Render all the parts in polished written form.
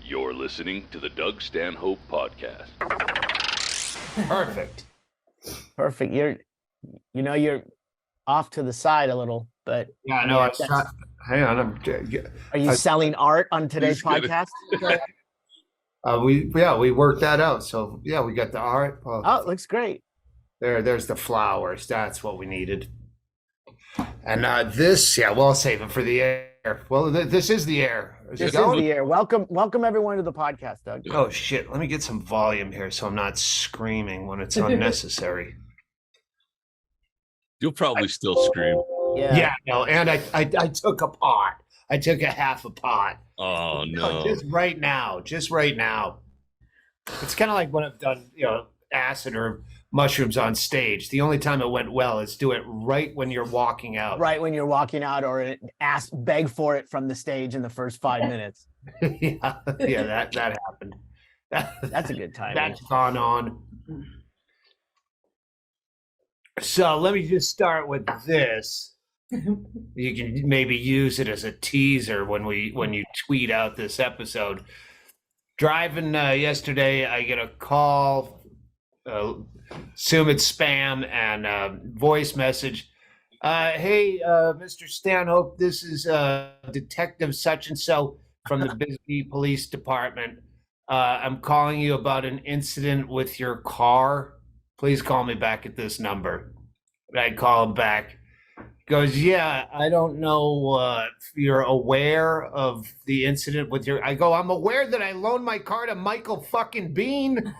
You're listening to the Doug Stanhope Podcast. Perfect. Perfect. You're off to the side a little, but Yeah, no, I shot. Hang on, are you selling art on today's podcast? we worked that out. So yeah, we got the art. Oh, it looks great. There's the flowers. That's what we needed. And this, we'll save it for the air. Well, this is the air. This is the air. Welcome everyone to the podcast, Doug. Oh shit! Let me get some volume here, so I'm not screaming when it's unnecessary. You'll probably still scream. Yeah. No, and I took a pot. I took a half a pot. Oh no! Just right now. It's kind of like when I've done, acid or mushrooms on stage. The only time it went well is do it right when you're walking out. Right when you're walking out, or beg for it from the stage in the first 5 minutes. yeah, that happened. That's a good time. That's gone on. So let me just start with this. You can maybe use it as a teaser when you tweet out this episode. Driving yesterday, I get a call. Assume it's spam and voice message. Hey, Mr. Stanhope, this is Detective such and so from the Bisbee Police Department. I'm calling you about an incident with your car. Please call me back at this number. And I call him back. Goes, yeah, I don't know if you're aware of the incident with your. I go, I'm aware that I loaned my car to Michael fucking Biehn.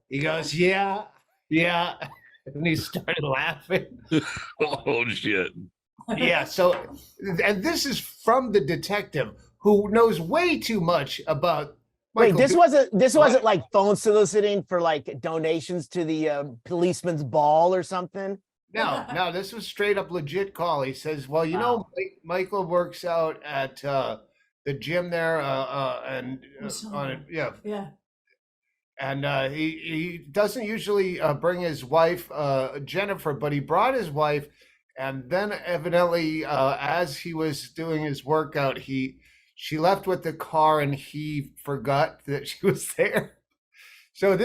He goes, yeah. And he started laughing. Oh, shit. Yeah, so, and this is from the detective who knows way too much about Michael. Wait, this wasn't like phone soliciting for like donations to the policeman's ball or something? No, this was straight up legit call. He says, well, Michael works out at the gym there and And he doesn't usually bring his wife, Jennifer, but he brought his wife. And then evidently, as he was doing his workout, she left with the car and he forgot that she was there. So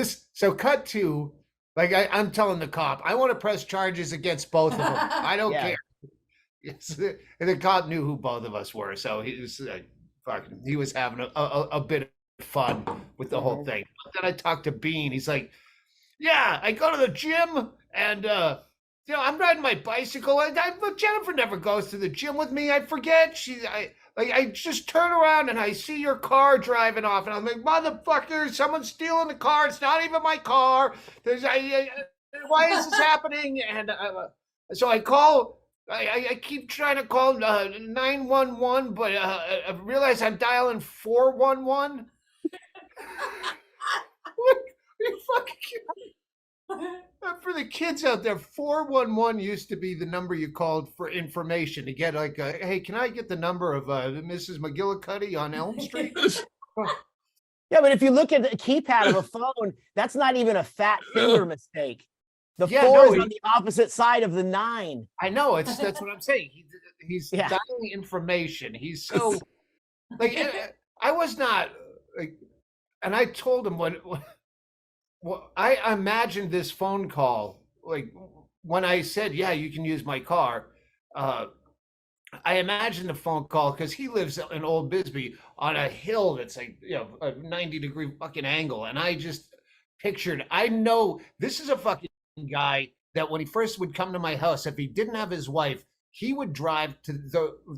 cut to, like I'm telling the cop, I want to press charges against both of them. I don't care. Yes, and the cop knew who both of us were. So he was he was having a bit of fun with the whole thing. But then I talked to Biehn. He's like, yeah, I go to the gym and I'm riding my bicycle. But Jennifer never goes to the gym with me. I forget. I just turn around and I see your car driving off, and I'm like, motherfucker, someone's stealing the car. It's not even my car. Why is this happening? And so I call. I keep trying to call 911, but I realize I'm dialing 411. You fucking for the kids out there, 411 used to be the number you called for information to get like, hey, can I get the number of Mrs. McGillicuddy on Elm Street? Yeah, but if you look at the keypad of a phone, that's not even a fat finger mistake. The 4 is on the opposite side of the 9. I know, that's what I'm saying. He's dialing information. He's so like I was not like, and I told him well, I imagined this phone call, like when I said, yeah, you can use my car. I imagined the phone call because he lives in Old Bisbee on a hill that's like, a 90-degree fucking angle. And I just pictured, I know this is a fucking guy that when he first would come to my house, if he didn't have his wife, he would drive to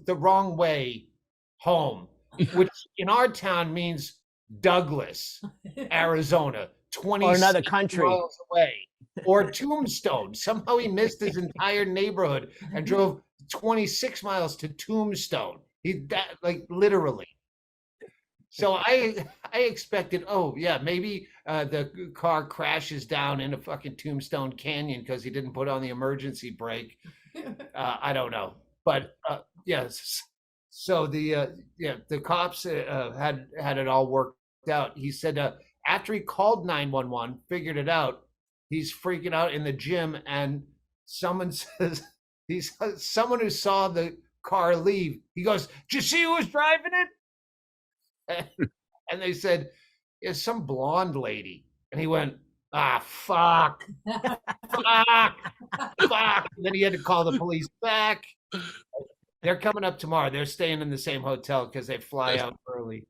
the wrong way home, which in our town means Douglas, Arizona. 20 or another country miles away, or Tombstone. Somehow he missed his entire neighborhood and drove 26 miles to Tombstone. Literally. So I expected, maybe the car crashes down in a fucking Tombstone Canyon because he didn't put on the emergency brake. I don't know, but yes. So the cops had it all worked out. He said after he called 911, figured it out, he's freaking out in the gym, and someone says someone who saw the car leave. He goes, "Did you see who was driving it?" And they said, "It's some blonde lady." And he went, "Ah, fuck, fuck, fuck." And then he had to call the police back. They're coming up tomorrow. They're staying in the same hotel because they fly out early.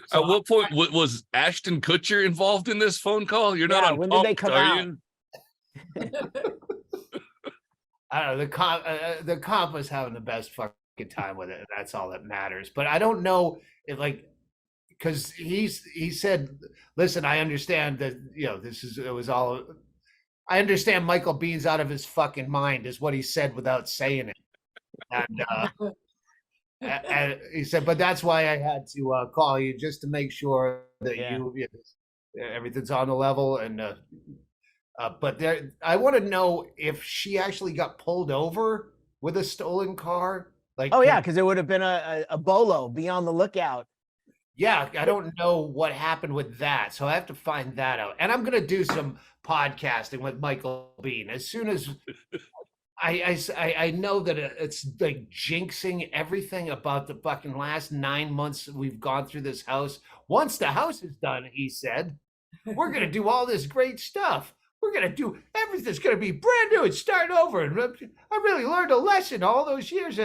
So At what point was Ashton Kutcher involved in this phone call? You're not on when did they Pumped, come are out? you? I don't know. The cop was having the best fucking time with it. And that's all that matters. But I don't know if because he said, "Listen, I understand that I understand Michael Biehn out of his fucking mind," is what he said without saying it. And he said, "But that's why I had to call you, just to make sure that everything's on the level." And but I want to know if she actually got pulled over with a stolen car. Because there would have been a bolo. Be on the lookout. Yeah, I don't know what happened with that, so I have to find that out. And I'm gonna do some podcasting with Michael Biehn as soon as I know that it's like jinxing everything about the fucking last 9 months we've gone through this house. Once the house is done, he said, we're gonna do all this great stuff. We're gonna do everything's gonna be brand new and start over. And I really learned a lesson all those years.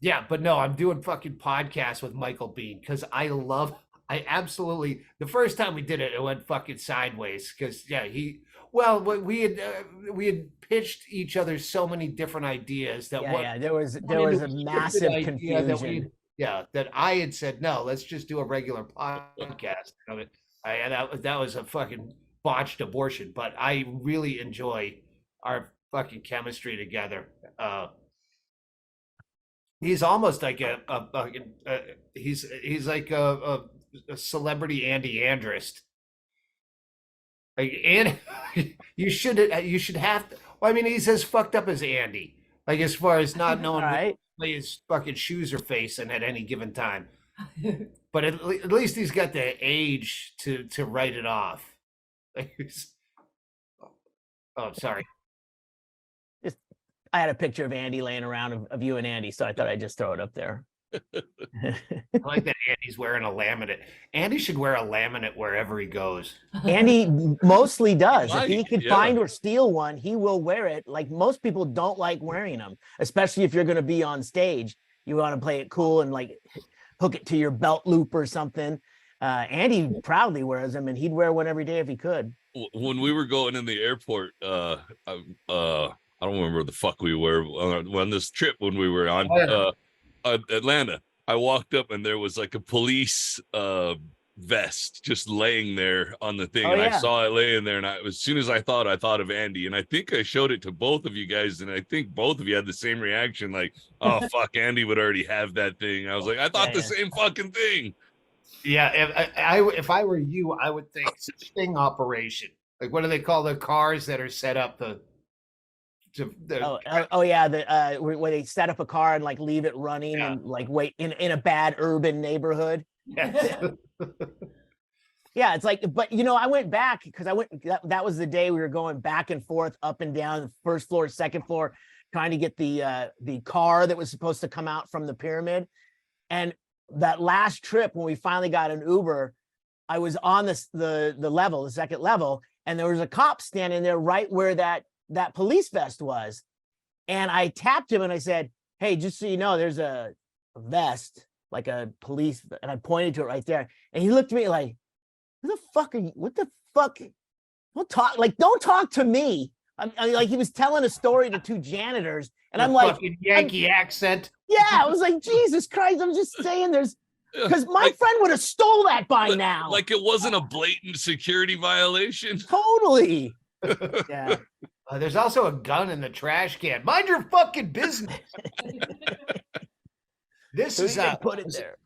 Yeah, but no, I'm doing fucking podcasts with Michael Biehn because I absolutely, the first time we did it, it went fucking sideways because we had pitched each other so many different ideas that there was a massive confusion. That I had said, no, let's just do a regular podcast. That was a fucking botched abortion, but I really enjoy our fucking chemistry together. He's almost like he's like a celebrity Andy Andrist. And you should have to. Well, I mean, he's as fucked up as Andy. Like as far as not knowing what his fucking shoes are facing at any given time. But at least he's got the age to write it off. Oh, sorry. I had a picture of Andy laying around of you and Andy, so I thought I'd just throw it up there. I like that Andy's wearing a laminate. Andy should wear a laminate wherever he goes. Andy mostly does. Right, If he can find or steal one, he will wear it. Like most people don't like wearing them, especially if you're going to be on stage. You want to play it cool and like hook it to your belt loop or something. Andy proudly wears them, and he'd wear one every day if he could. When we were going in the airport, I don't remember the fuck we were on this trip when we were on Atlanta. I walked up and there was like a police vest just laying there on the thing. I saw it laying there, and as soon as I thought of Andy, and I think I showed it to both of you guys, and I think both of you had the same reaction, like, oh fuck, Andy would already have that thing. I was like, I thought the same fucking thing. Yeah, if I were you, I would think sting operation. Like, what do they call the cars that are set up where they set up a car and like leave it running and like wait in a bad urban neighborhood. Yeah, it's like, but I went back because that was the day we were going back and forth, up and down, first floor, second floor, trying to get the car that was supposed to come out from the pyramid. And that last trip when we finally got an Uber, I was on the second level, and there was a cop standing there right where that police vest was. And I tapped him and I said, hey, just so you know, there's a vest, like a police, and I pointed to it right there. And he looked at me like, what the fuck? Don't talk to me. I mean, like he was telling a story to two janitors, and I'm like, fucking Yankee accent. Yeah, I was like, Jesus Christ, I'm just saying because my friend would have stole that by now. Like it wasn't a blatant security violation. Totally. Yeah. There's also a gun in the trash can. Mind your fucking business. This is put it there.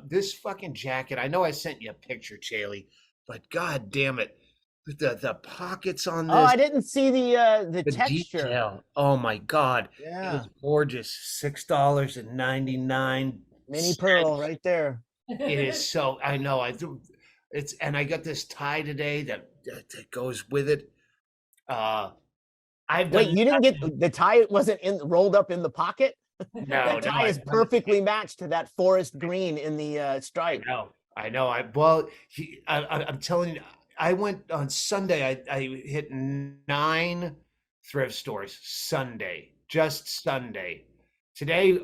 This fucking jacket. I know I sent you a picture, Chaille, but god damn it, the pockets on this. Oh, I didn't see the texture. Detail. Oh my god, yeah, it was gorgeous. $6.99. Mini pearl right there. It is so. I know. And I got this tie today that goes with it. You didn't get the tie? It wasn't rolled up in the pocket. That tie is perfectly matched to that forest green in the stripe. I know. I'm telling you, I went on Sunday. I hit 9 thrift stores Sunday, just Sunday. Today,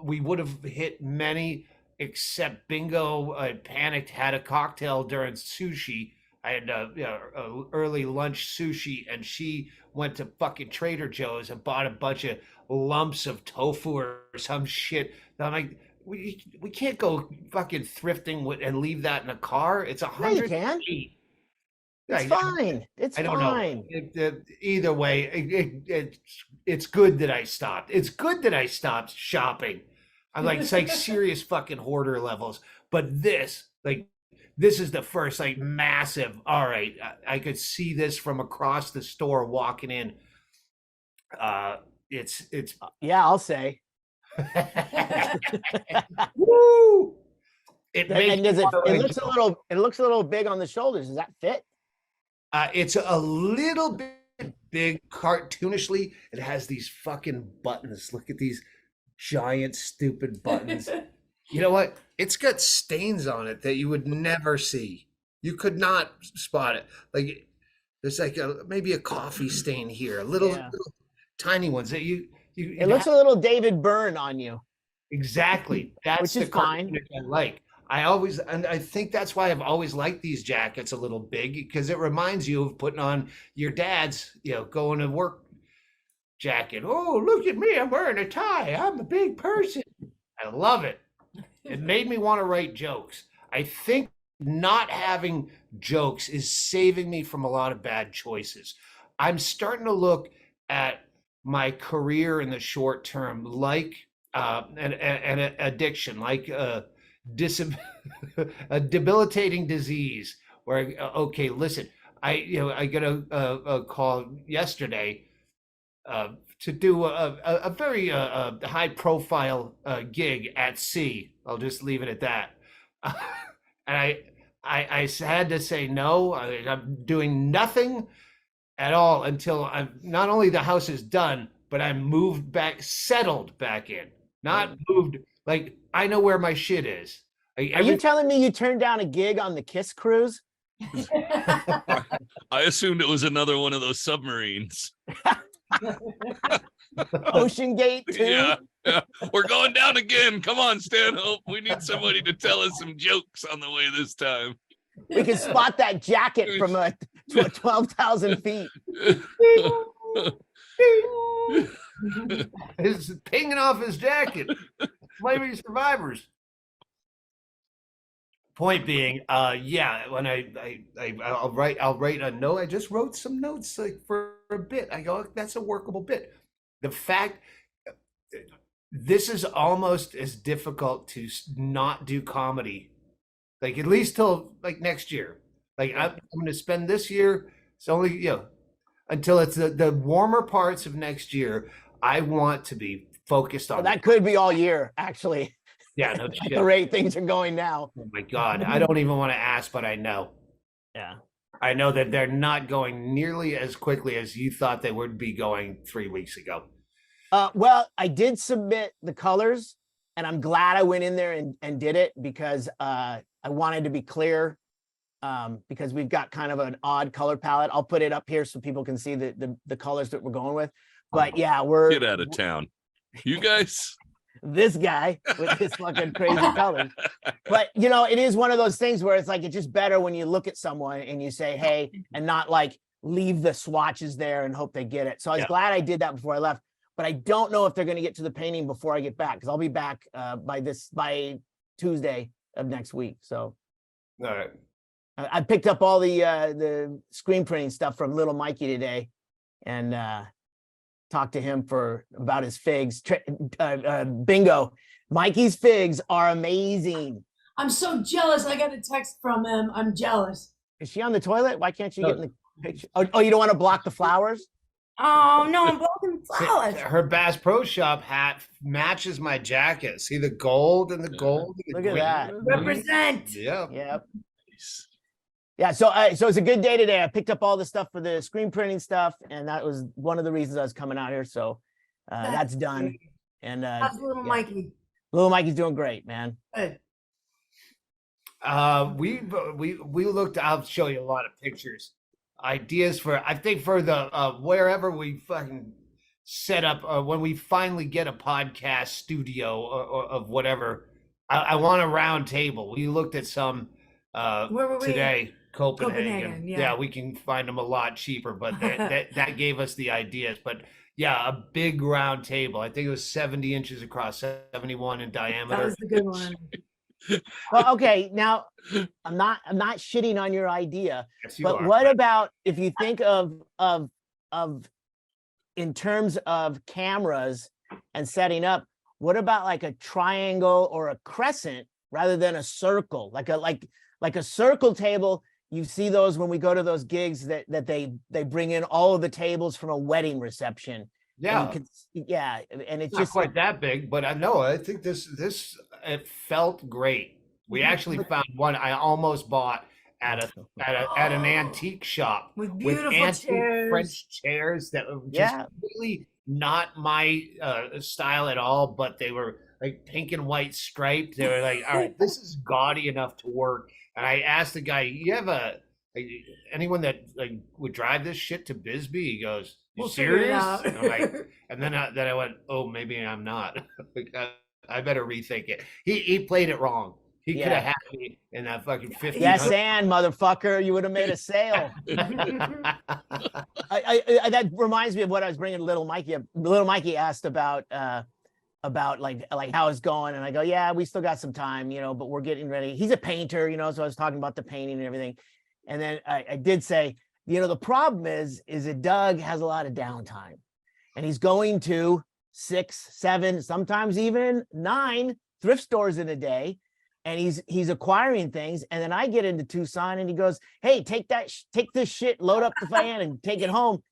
we would have hit many, except Bingo. I panicked, had a cocktail during sushi. I had a early lunch sushi, and she went to fucking Trader Joe's and bought a bunch of lumps of tofu or some shit. I'm like, we can't go fucking thrifting and leave that in a car. It's Yeah, you can. It's fine. It's I don't fine. know. Either way, it's good that I stopped. It's good that I stopped shopping. I'm like, it's like serious fucking hoarder levels. But this is the first like massive. All right, I could see this from across the store walking in. It's yeah, I'll say. Woo! It looks a little big on the shoulders. Does that fit? It's a little bit big cartoonishly. It has these fucking buttons. Look at these giant stupid buttons. You know what? It's got stains on it that you would never see. You could not spot it. Like there's like maybe a coffee stain here, little tiny ones that you it looks a little David Byrne on you. Exactly. That's which is fine. I like. I think that's why I've always liked these jackets a little big, because it reminds you of putting on your dad's, going to work jacket. Oh, look at me. I'm wearing a tie. I'm a big person. I love it. It made me want to write jokes. I think not having jokes is saving me from a lot of bad choices. I'm starting to look at my career in the short term like an addiction, like a debilitating disease where, okay, listen, I got a call yesterday to do a very high profile gig at sea. I'll just leave it at that. And I had to say no. I'm doing nothing at all until not only the house is done, but I'm moved back, settled back in. Not moved, like I know where my shit is. Are you telling me you turned down a gig on the Kiss cruise? I assumed it was another one of those submarines. Ocean Gate 2? Yeah. We're going down again. Come on, Stanhope. We need somebody to tell us some jokes on the way this time. We can spot that jacket from 12,000 feet. He's pinging off his jacket. Maybe survivors. Point being, when I'll write a note. I just wrote some notes like for a bit. I go, that's a workable bit. The fact this is almost as difficult to not do comedy, like at least till like next year. Like I'm going to spend this year. It's only until it's the warmer parts of next year. I want to be focused on. Well, that could be all year, actually. Yeah, no shit. The rate things are going now. Oh my God, I don't even want to ask, but I know. Yeah, I know that they're not going nearly as quickly as you thought they would be going 3 weeks ago. Well, I did submit the colors, and I'm glad I went in there and did it because I wanted to be clear. Because we've got kind of an odd color palette. I'll put it up here so people can see the colors that we're going with. But yeah, we're get out of town. You guys. This guy with his fucking crazy colors. But it is one of those things where it's like it's just better when you look at someone and you say, hey, and not like leave the swatches there and hope they get it. So I was glad I did that before I left. But I don't know if they're going to get to the painting before I get back, because I'll be back by Tuesday of next week. So all right. I picked up all the screen printing stuff from little Mikey today, and talked to him about his figs. Bingo, Mikey's figs are amazing. I'm so jealous. I got a text from him. I'm jealous. Is she on the toilet? Why can't you get in the picture? Oh, you don't want to block the flowers? Oh no, I'm blocking the flowers. Her Bass Pro Shop hat matches my jacket. See the gold and the gold. Look at that. Represent. Yep. Yeah, so it's a good day today. I picked up all the stuff for the screen printing stuff, and that was one of the reasons I was coming out here. So that's done. And How's little Mikey? little Mikey's doing great, man. Good. We looked. I'll show you a lot of pictures, ideas for. I think for the wherever we fucking set up when we finally get a podcast studio of whatever. I want a round table. We looked at some Where were we? today. Copenhagen. Copenhagen, yeah. We can find them a lot cheaper, but that gave us the ideas. But yeah, a big round table. I think it was 70 inches across, 71 in diameter. That was the good one. Well, okay, now I'm not shitting on your idea, Yes, you but are. what about if you think of in terms of cameras and setting up, what about like a triangle or a crescent rather than a circle, like a circle table? You see those when we go to those gigs that they bring in all of the tables from a wedding reception. Yeah, and and it's not just quite that big, but I know. I think this it felt great. We actually found one I almost bought at an antique shop With beautiful antique chairs. French chairs that were just really not my style at all, but they were like pink and white striped. They were like, all right, this is gaudy enough to work. And I asked the guy, "You have anyone that like would drive this shit to Bisbee?" He goes, "You We'll figure it serious?" out. And I'm like, and then I went, "Oh, maybe I'm not. Like, I better rethink it." He played it wrong. He could have had me in that fucking 50. yes, and motherfucker, you would have made a sale. I that reminds me of what I was bringing little Mikey up. Little Mikey asked about like how it's going, and I go, yeah, we still got some time, but we're getting ready. He's a painter, so I was talking about the painting and everything, and then I did say, the problem is that Doug has a lot of downtime, and he's going to 6, 7, sometimes even 9 thrift stores in a day. And he's acquiring things, and then I get into Tucson, and he goes, "Hey, take this shit, load up the van, and take it home."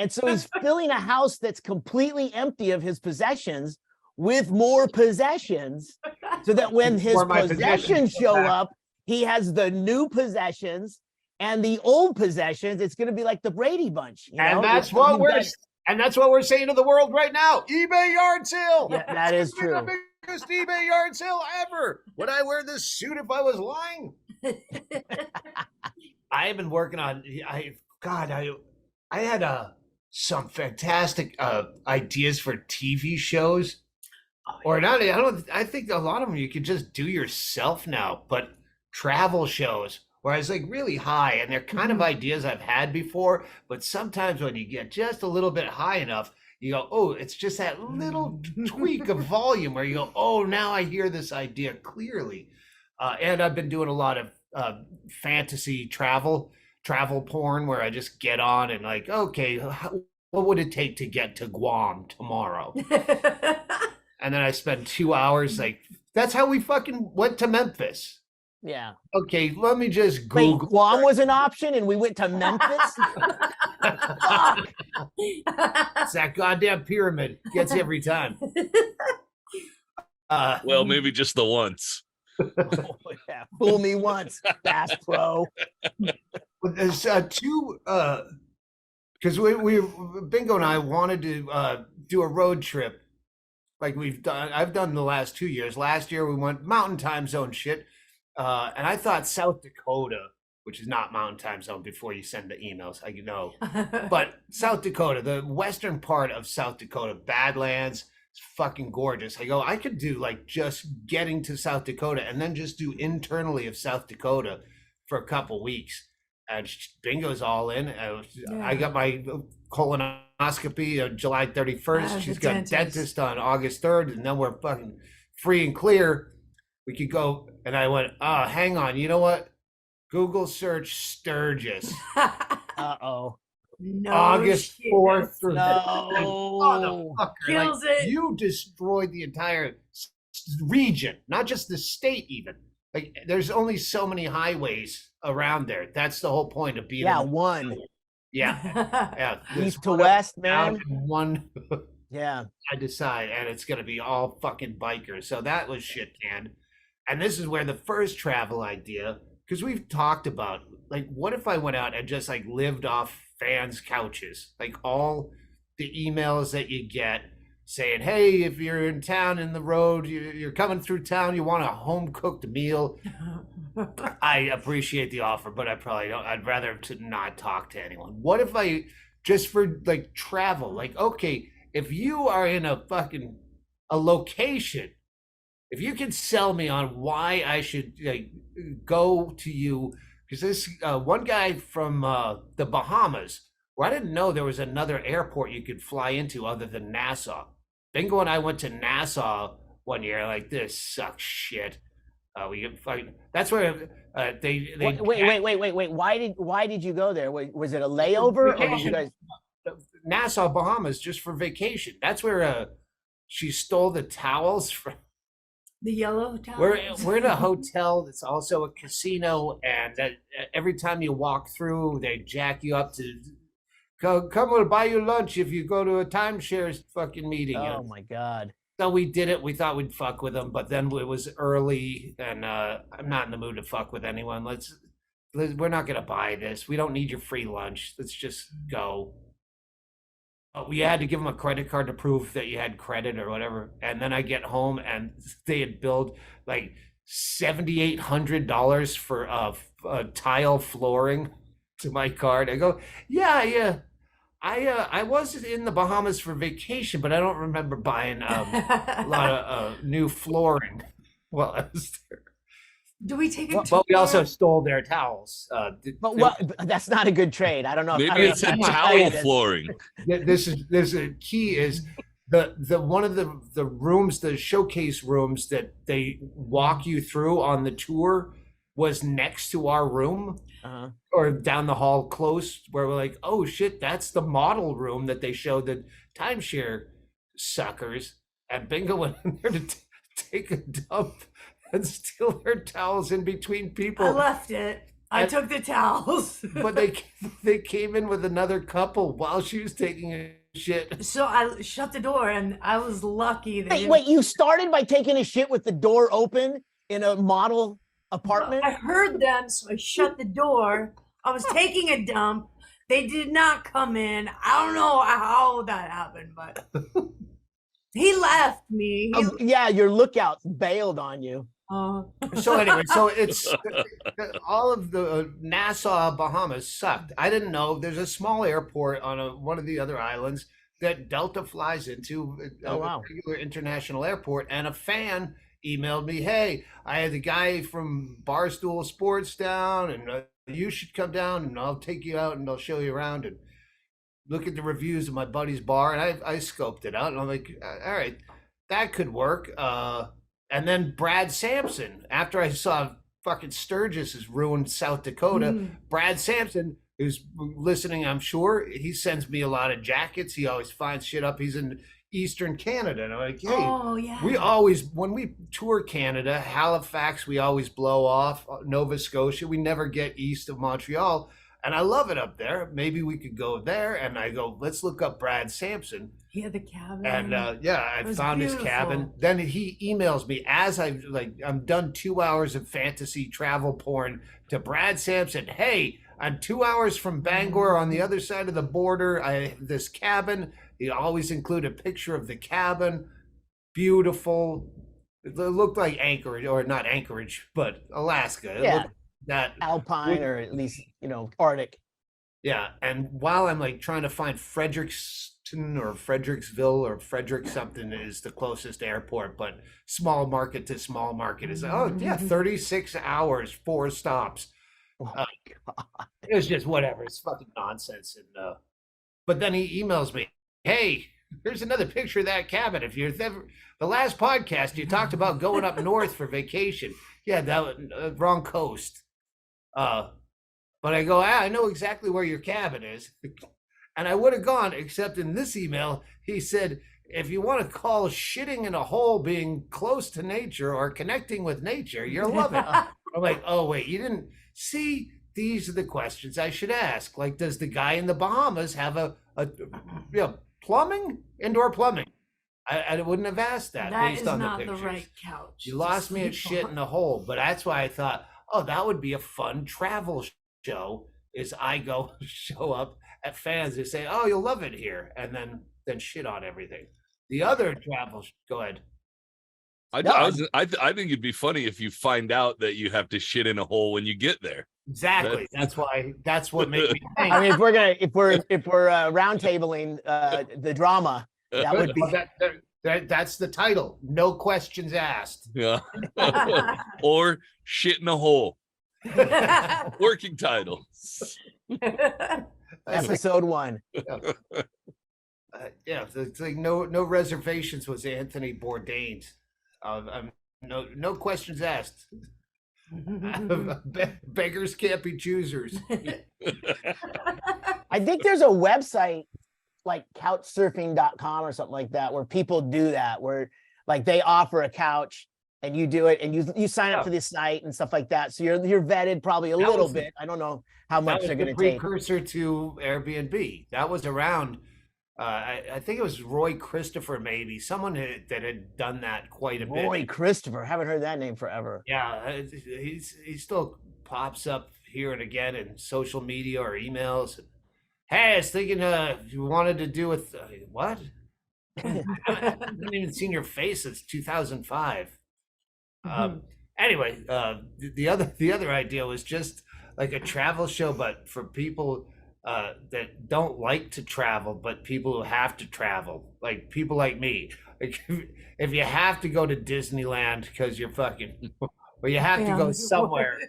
And so he's filling a house that's completely empty of his possessions with more possessions, so that when his possessions show up, he has the new possessions and the old possessions. It's going to be like the Brady Bunch, And that's what we're saying to the world right now. eBay yard sale. Yeah, that is true. Biggest eBay yard sale ever. Would I wear this suit if I was lying? I have been working on. I had some fantastic ideas for TV shows, or not. I think a lot of them you can just do yourself now. But travel shows, where I was like really high, and they're kind of ideas I've had before. But sometimes when you get just a little bit high enough, you go, oh, it's just that little tweak of volume where you go, oh, now I hear this idea clearly. And I've been doing a lot of fantasy travel porn where I just get on and like, okay, what would it take to get to Guam tomorrow? And then I spend 2 hours like, that's how we fucking went to Memphis. Yeah. Okay, let me just Google. Wait, Guam was an option, and we went to Memphis. It's that goddamn pyramid. Gets you every time. Well, maybe just the once. Oh, yeah. Fool me once, Bass Pro. But there's two because we Bingo and I wanted to do a road trip like I've done the last 2 years. Last year we went mountain time zone shit. And I thought South Dakota, which is not mountain time zone before you send the emails, I know. But South Dakota, the western part of South Dakota, Badlands, it's fucking gorgeous. I could do like just getting to South Dakota and then just do internally of South Dakota for a couple weeks. And Bingo's all in. I got my colonoscopy on July 31st. She's got dentist on August 3rd. And then we're fucking free and clear. We could go, and I went, hang on, you know what? Google search Sturgis. Uh-oh. No August shit. 4th through No. Kills it. You destroyed the entire region, not just the state even. Like, there's only so many highways around there. That's the whole point of being. Yeah, one. Yeah. East to west, man. One. Yeah. I decide, and it's going to be all fucking bikers. So that was shit canned. And this is where the first travel idea, because we've talked about, like, what if I went out and just, like, lived off fans' couches? Like, all the emails that you get saying, hey, if you're in town in the road, you're coming through town, you want a home cooked meal. I appreciate the offer, but I probably don't. I'd rather to not talk to anyone. What if I just for like travel? Like, okay, if you are in a location, if you can sell me on why I should like go to you, because this one guy from the Bahamas, where I didn't know there was another airport you could fly into other than Nassau. Bingo and I went to Nassau one year. Like, this sucks shit. We get fucking. That's where they. Wait. Why did you go there? Was it a layover, or did you guys? Nassau, Bahamas, just for vacation. That's where she stole the towels from. The yellow towels. We're in a hotel that's also a casino, and every time you walk through, they jack you up to come. We'll buy you lunch if you go to a timeshare fucking meeting. Oh my god. So we did it. We thought we'd fuck with them, but then it was early, and I'm not in the mood to fuck with anyone. We're not gonna buy this. We don't need your free lunch. Let's just go. We had to give them a credit card to prove that you had credit or whatever. And then I get home and they had billed like $7,800 for tile flooring to my card. I go, yeah. I was in the Bahamas for vacation, but I don't remember buying a lot of new flooring while I was there. Do we take a But we also stole their towels. That's not a good trade. I don't know. Maybe it's a towel flooring. There's a key is the one of the rooms, the showcase rooms that they walk you through on the tour was next to our room. Or down the hall close, where we're like, oh shit, that's the model room that they showed the timeshare suckers. And Bingo went in there to take a dump and steal their towels in between people. I left it. I took the towels. But they came in with another couple while she was taking a shit. So I shut the door, and I was lucky. Wait, you started by taking a shit with the door open in a model apartment? I heard them, so I shut the door. I was taking a dump. They did not come in. I don't know how that happened, but he left me. Yeah, your lookout bailed on you. So anyway, so it's all of the Nassau, Bahamas sucked. I didn't know there's a small airport on one of the other islands that Delta flies into, a regular international airport, and a fan emailed me, hey, I had the guy from Barstool Sports down, and you should come down, and I'll take you out, and I'll show you around, and look at the reviews of my buddy's bar. And I scoped it out, and I'm like, all right, that could work. And then Brad Sampson, after I saw fucking Sturgis has ruined South Dakota, Brad Sampson, who's listening, I'm sure, he sends me a lot of jackets. He always finds shit up. He's in Eastern Canada. And I'm like, hey, we always, when we tour Canada, Halifax, we always blow off. Nova Scotia, we never get east of Montreal. And I love it up there. Maybe we could go there. And I go, let's look up Brad Sampson. He had the cabin. And I found his cabin. Then he emails me as I'm done 2 hours of fantasy travel porn to Brad Sampson. Hey, I'm 2 hours from Bangor on the other side of the border. I have this cabin. He always include a picture of the cabin. Beautiful. It looked like Anchorage, or not Anchorage, but Alaska. It looked that Alpine, or at least, Arctic. Yeah. And while I'm like trying to find Fredericton or Fredericksville or Frederick something is the closest airport, but small market to small market is 36 hours, 4 stops. Oh my God. It was just whatever. It's fucking nonsense. And but then he emails me, hey, here's another picture of that cabin. If you're the last podcast, you talked about going up north for vacation. Yeah, that was wrong coast. But I go, I know exactly where your cabin is. And I would have gone, except in this email, he said, if you want to call shitting in a hole being close to nature or connecting with nature, you'll love it. I'm like, oh, wait, you didn't see? These are the questions I should ask. Like, does the guy in the Bahamas have a plumbing, indoor plumbing? I wouldldn't have asked that based on the pictures. That is not the right couch. You lost me at shit in a hole. But that's why I thought, oh, that would be a fun travel show, is I go show up at fans who say, oh, you'll love it here, and then shit on everything. The other travel. Go ahead. I think it'd be funny if you find out that you have to shit in a hole when you get there. Exactly. That's what made me think. I mean, if we're round tabling the drama, that would be. That's the title. No questions asked. Yeah. Or shit in a hole. Working title. Episode 1. Yeah, it's like no reservations was Anthony Bourdain's. No questions asked. Beggars can't be choosers. I think there's a website like couchsurfing.com or something like that where people do that, where like they offer a couch and you do it and you sign up for this site and stuff like that. So you're vetted probably a little bit. I don't know how much they're going to take. Precursor to Airbnb. That was around. I think it was Roy Christopher, maybe someone that had done that quite a bit. Roy Christopher, haven't heard that name forever. Yeah, he still pops up here and again in social media or emails. Hey, I was thinking you wanted to do with what? I haven't even seen your face since 2005. Anyway, the other idea was just like a travel show, but for people that don't like to travel, but people who have to travel, like people like me. Like, if you have to go to Disneyland because you're fucking, or you have to go somewhere.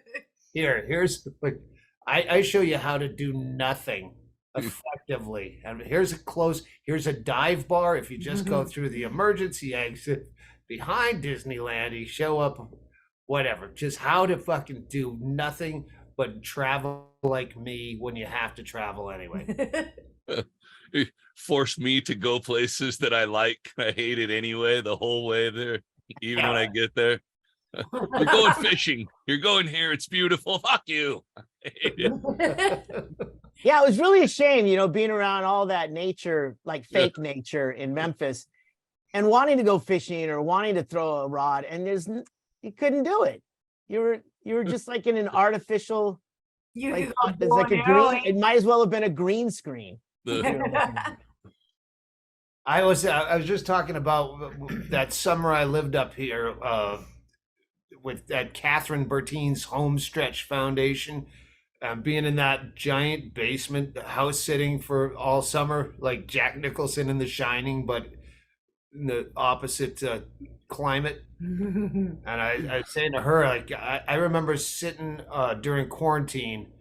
Here's like, I show you how to do nothing effectively. And here's a dive bar. If you just go through the emergency exit behind Disneyland, you show up, whatever. Just how to fucking do nothing but travel like me when you have to travel anyway. Force me to go places that I like. I hate it anyway the whole way there, even when I get there. We're going fishing. You're going here. It's beautiful. Fuck you. I hate it. Yeah, it was really a shame, being around all that nature, like fake nature in Memphis, and wanting to go fishing or wanting to throw a rod, and you couldn't do it. You were just like in an artificial. There's like a green. It might as well have been a green screen. I was just talking about that summer I lived up here with at Catherine Bertine's Homestretch Foundation. Being in that giant basement, house sitting for all summer, like Jack Nicholson in The Shining, but in the opposite climate. And I was saying to her, like, I remember sitting during quarantine,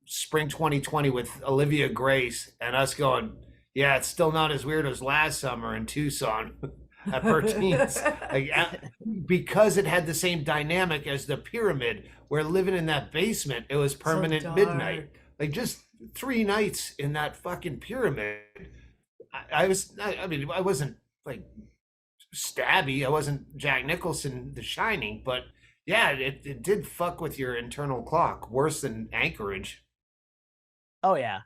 spring 2020 with Olivia Grace, and us going, yeah, it's still not as weird as last summer in Tucson at Bertine's. Like, because it had the same dynamic as the pyramid. We're living in that basement. It was permanent midnight. Like just 3 nights in that fucking pyramid. I wasn't like stabby. I wasn't Jack Nicholson, The Shining, but yeah, it did fuck with your internal clock worse than Anchorage. Oh yeah.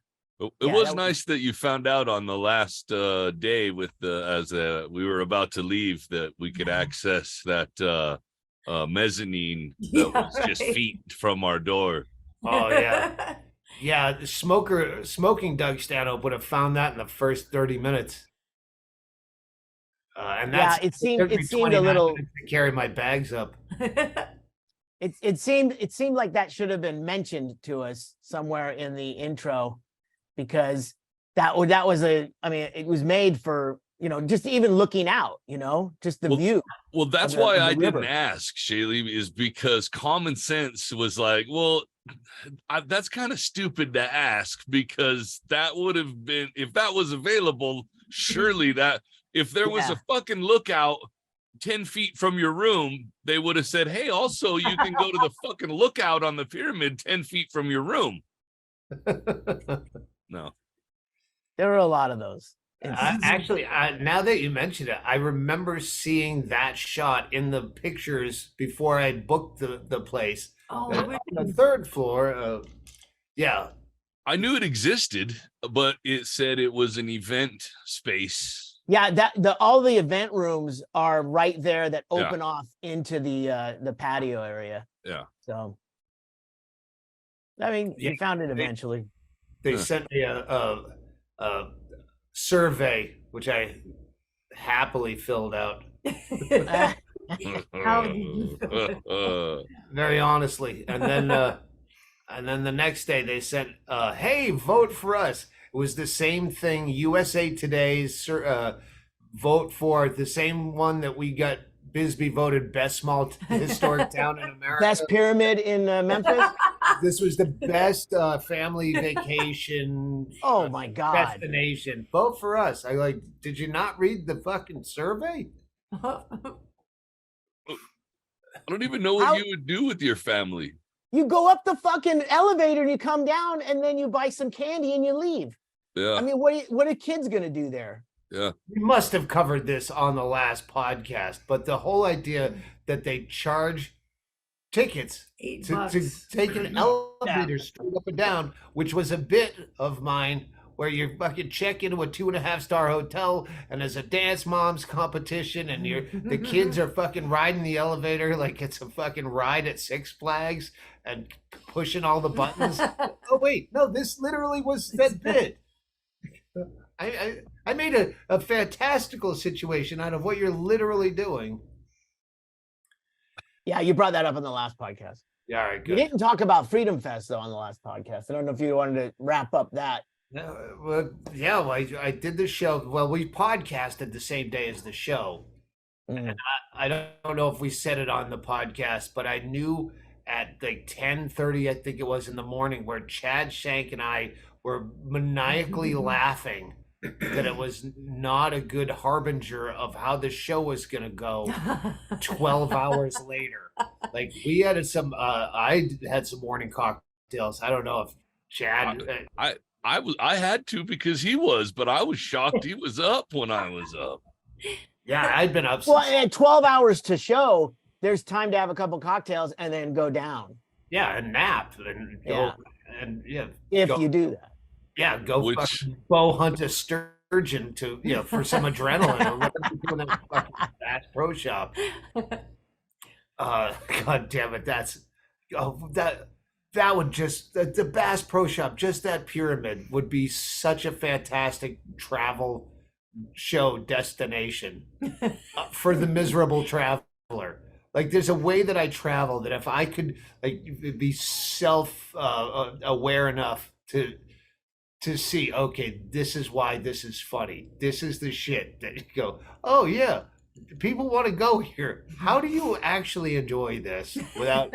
It was nice that you found out on the last day with as we were about to leave that we could access that mezzanine that was just feet from our door. Oh yeah. Yeah, the smoking Doug Stanhope would have found that in the first 30 minutes. And that's it seemed a little to carry my bags up. It seemed like that should have been mentioned to us somewhere in the intro, because that was it was made for, just even looking out, just the view. Well, that's why I didn't ask, Chaille, is because common sense was like, well, that's kind of stupid to ask, because that would have been, if that was available, surely that if there was a fucking lookout 10 feet from your room, they would have said, hey, also you can go to the fucking lookout on the pyramid 10 feet from your room. No. There were a lot of those. Actually, now that you mention it, I remember seeing that shot in the pictures before I booked the place. Oh, on the 3rd floor. Yeah. I knew it existed, but it said it was an event space. Yeah, all the event rooms are right there that open off into the patio area. Yeah. So, I mean, you found it eventually. They sent me a survey which I happily filled out. How did you feel? Very honestly. And then the next day they sent, hey, vote for us. It was the same thing, USA Today's vote for the same one that we got. Bisbee voted best small historic town in America. Best pyramid in Memphis. This was the best family vacation. Oh my God. Destination. Vote for us. I like, did you not read the fucking survey? I don't even know what you would do with your family. You go up the fucking elevator and you come down and then you buy some candy and you leave. Yeah. I mean, what are kids going to do there? Yeah. We must have covered this on the last podcast, but the whole idea that they charge tickets to take an elevator straight up and down, which was a bit of mine, where you fucking check into a 2.5-star hotel and there's a dance moms competition and the kids are fucking riding the elevator like it's a fucking ride at Six Flags and pushing all the buttons. Oh wait, no, this literally was that bit. I made a fantastical situation out of what you're literally doing. Yeah, you brought that up on the last podcast. Yeah, all right, good. You didn't talk about Freedom Fest though on the last podcast. I don't know if you wanted to wrap up that. I did the show. Well, we podcasted the same day as the show. And I don't know if we said it on the podcast, but I knew at like 10:30, I think it was in the morning, where Chad, Shank, and I were maniacally laughing that it was not a good harbinger of how the show was going to go 12 hours later. Like we had I had some morning cocktails. I don't know if Chad... I had to because he was, but I was shocked he was up when I was up. Yeah, I'd been up. Well, at 12 hours to show, there's time to have a couple cocktails and then go down. Yeah, and nap and if you do that. Yeah, go fucking bow hunt a sturgeon for some adrenaline or whatever you do in that fucking Bass Pro Shop. God damn it, that would just the Bass Pro Shop, just that pyramid would be such a fantastic travel show destination for the miserable traveler. Like there's a way that I travel that if I could be self aware enough to see, okay, this is why this is funny. This is the shit that you go, oh yeah, people want to go here. How do you actually enjoy this without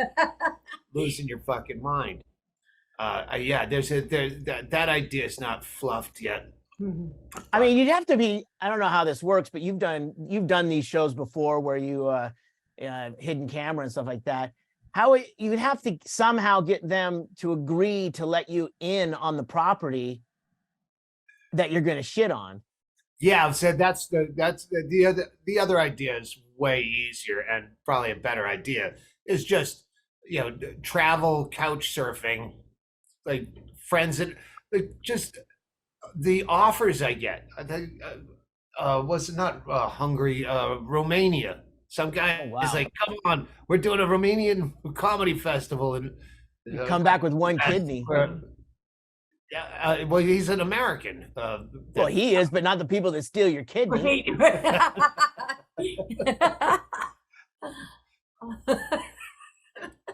losing your fucking mind? That idea is not fluffed yet. I mean, you'd have to be, I don't know how this works, but you've done these shows before where you hidden camera and stuff like that. How you would have to somehow get them to agree to let you in on the property that you're going to shit on. Yeah, I've said that's the other idea is way easier and probably a better idea is just travel couch surfing, like friends and just the offers I get. Was it not Hungary, Romania? Some guy is like, come on, we're doing a Romanian comedy festival. And come back with one kidney. Well, he's an American. Well, he is, but not the people that steal your kidney.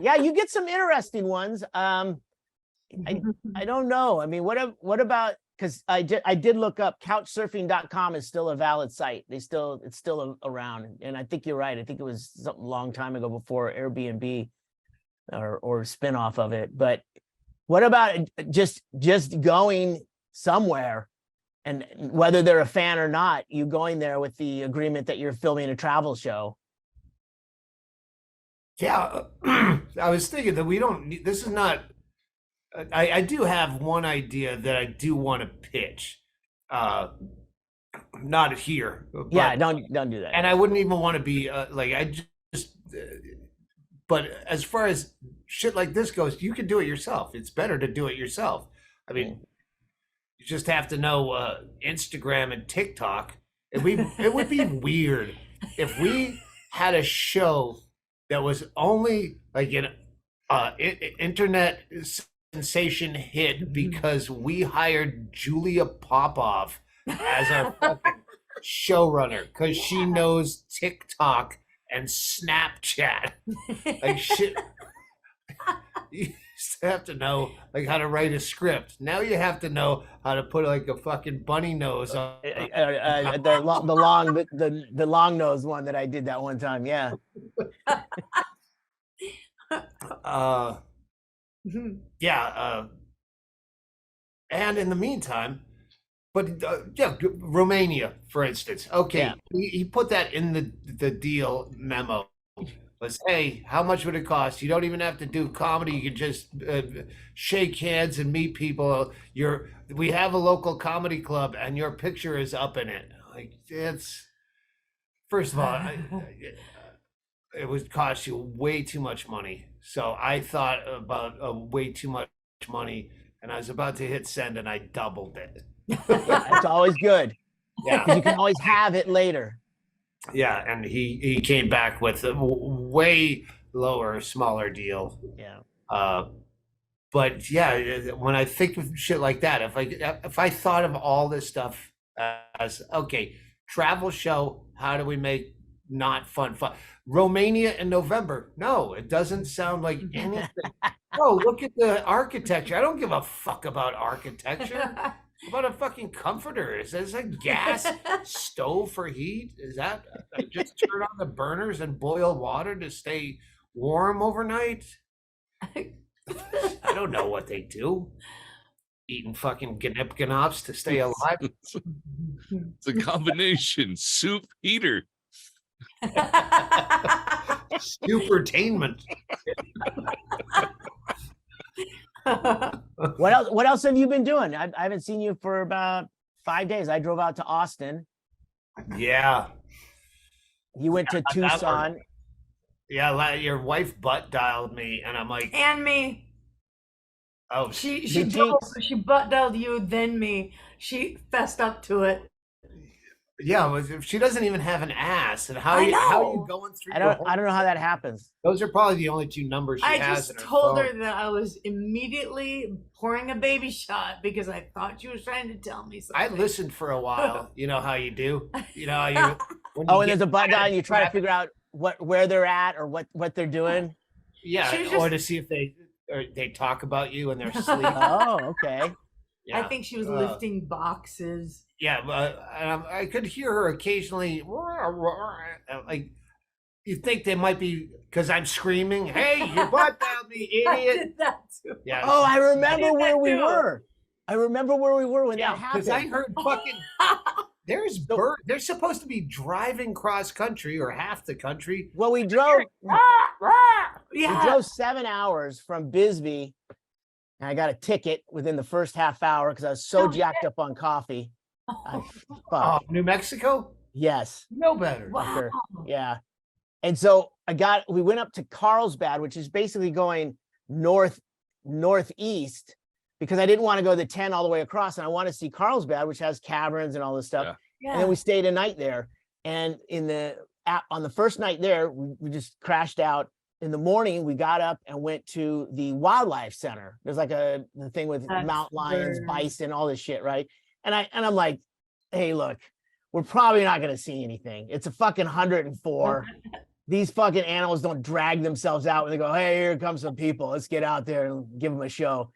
Yeah, you get some interesting ones. I don't know. I mean, what about, because I did look up, couchsurfing.com is still a valid site. It's still around. And I think you're right. I think it was something a long time ago before Airbnb or spinoff of it. But what about just going somewhere, and whether they're a fan or not, you going there with the agreement that you're filming a travel show? Yeah, I was thinking that this is not, I do have one idea that I do want to pitch. Not here. But, yeah, don't do that. And I wouldn't even want to be but as far as shit like this goes, you can do it yourself. It's better to do it yourself. I mean, you just have to know Instagram and TikTok. It would be weird if we had a show that was only like an internet sensation hit because we hired Julia Popov as our fucking showrunner because she knows TikTok and Snapchat. Like shit. You used to have to know like how to write a script. Now you have to know how to put like a fucking bunny nose on. The long nose one that I did that one time. Yeah. Yeah. And in the meantime, but yeah, Romania, for instance. Okay, Yeah. he put that in the deal memo. Was, hey, how much would it cost? You don't even have to do comedy. You can just shake hands and meet people. We have a local comedy club, and your picture is up in it. Like it's first of all, it would cost you way too much money. So I thought about way too much money, and I was about to hit send, and I doubled it. It's always good. Yeah, 'Cause you can always have it later. yeah, and he came back with a way lower, smaller deal. Yeah. But yeah, when I think of shit like that, if I thought of all this stuff as okay, travel show, how do we make not fun? Romania in November? No, it doesn't sound like anything. Oh, look at the architecture. I don't give a fuck about architecture. About a fucking comforter? Is this a gas stove for heat? Is that I just turn on the burners and boil water to stay warm overnight? I don't know what they do. Eating fucking gnip-gnops to stay alive. It's a combination soup heater. Supertainment. What else have you been doing? I haven't seen you for about 5 days. I drove out to Austin. Yeah. You went to Tucson. Yeah, your wife butt dialed me, and I'm like, And me. oh, She butt dialed you, then me. She fessed up to it. yeah. She doesn't even have an ass, and how I are you know. going through? I don't know how that happens. Those are probably the only two numbers she I has. just in her told her phone. that I was immediately pouring a baby shot because I thought she was trying to tell me something. I listened for a while. You know how you do. You know how you. When Oh, you and there's get a button mad and you try to at figure out where they're at or what they're doing. Yeah, She was or just- to see if they talk about you in their sleep. Oh, okay. Yeah. I think she was lifting boxes. Yeah, and I could hear her occasionally, like you think they might be because I'm screaming, "Hey, you butt down, me I idiot!" did that too. Yeah. Oh, I remember did where that we too. were. I remember where we were when that because I happened. heard fucking. There's bird. They're supposed to be driving cross country or half the country. Well, we drove Yeah. 7 hours from Bisbee, and I got a ticket within the first half hour because I was so No jacked up on coffee. Oh, Fuck. New Mexico? Yes. No better. Wow. Sure. Yeah. And so we went up to Carlsbad, which is basically going northeast because I didn't want to go the 10 all the way across. And I want to see Carlsbad, which has caverns and all this stuff. Yeah. And then we stayed a night there. And on the first night there, we just crashed out. In the morning, we got up and went to the wildlife center. There's like the thing with That's mountain lions, weird. bison, all this shit, right? And I'm like, hey, look, we're probably not gonna see anything. It's a fucking 104. These fucking animals don't drag themselves out when they go, hey, here comes some people. Let's get out there and give them a show.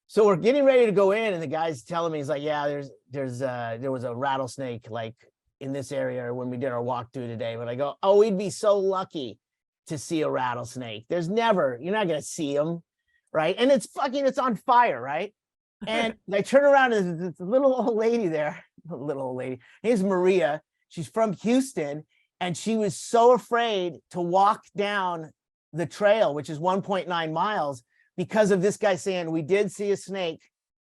So we're getting ready to go in, and the guy's telling me, he's like, yeah, there was a rattlesnake like in this area when we did our walkthrough today. But I go, oh, we'd be so lucky to see a rattlesnake. You're not gonna see them, right? And it's on fire, right? And I turn around and there's this little old lady there, her name's Maria. She's from Houston, and she was so afraid to walk down the trail, which is 1.9 miles, because of this guy saying we did see a snake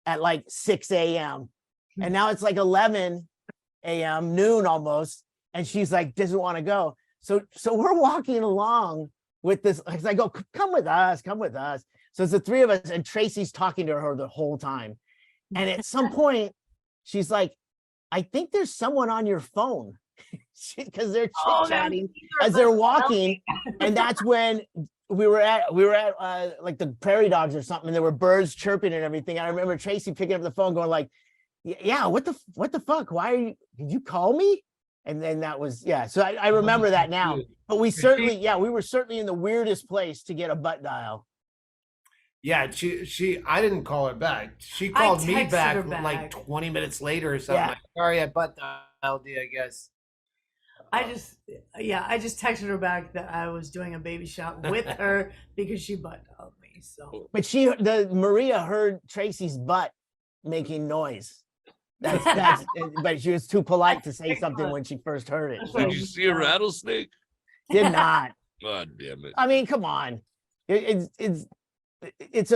at like 6 a.m. And now it's like 11 a.m., noon almost, and she's like, doesn't want to go. So we're walking along with this. I go, come with us. So it's the three of us, and Tracy's talking to her the whole time. And at some point, she's like, I think there's someone on your phone, because they're chit-chatting as they're walking. And that's when we were at like the prairie dogs or something, and there were birds chirping and everything. I remember Tracy picking up the phone going like, yeah, what the fuck? Did you call me? And then that was, yeah. So I remember that now. But we certainly, we were certainly in the weirdest place to get a butt dial. Yeah, I didn't call her back. She called me back like 20 minutes later or something. Yeah. Like, sorry, I butt dialed you, I guess. I just texted her back that I was doing a baby shot with her because she butt dialed me. So, but Maria heard Tracy's butt making noise. That's but she was too polite to say something when she first heard it. Did you see a rattlesnake? Did not. God damn it! I mean, come on. It's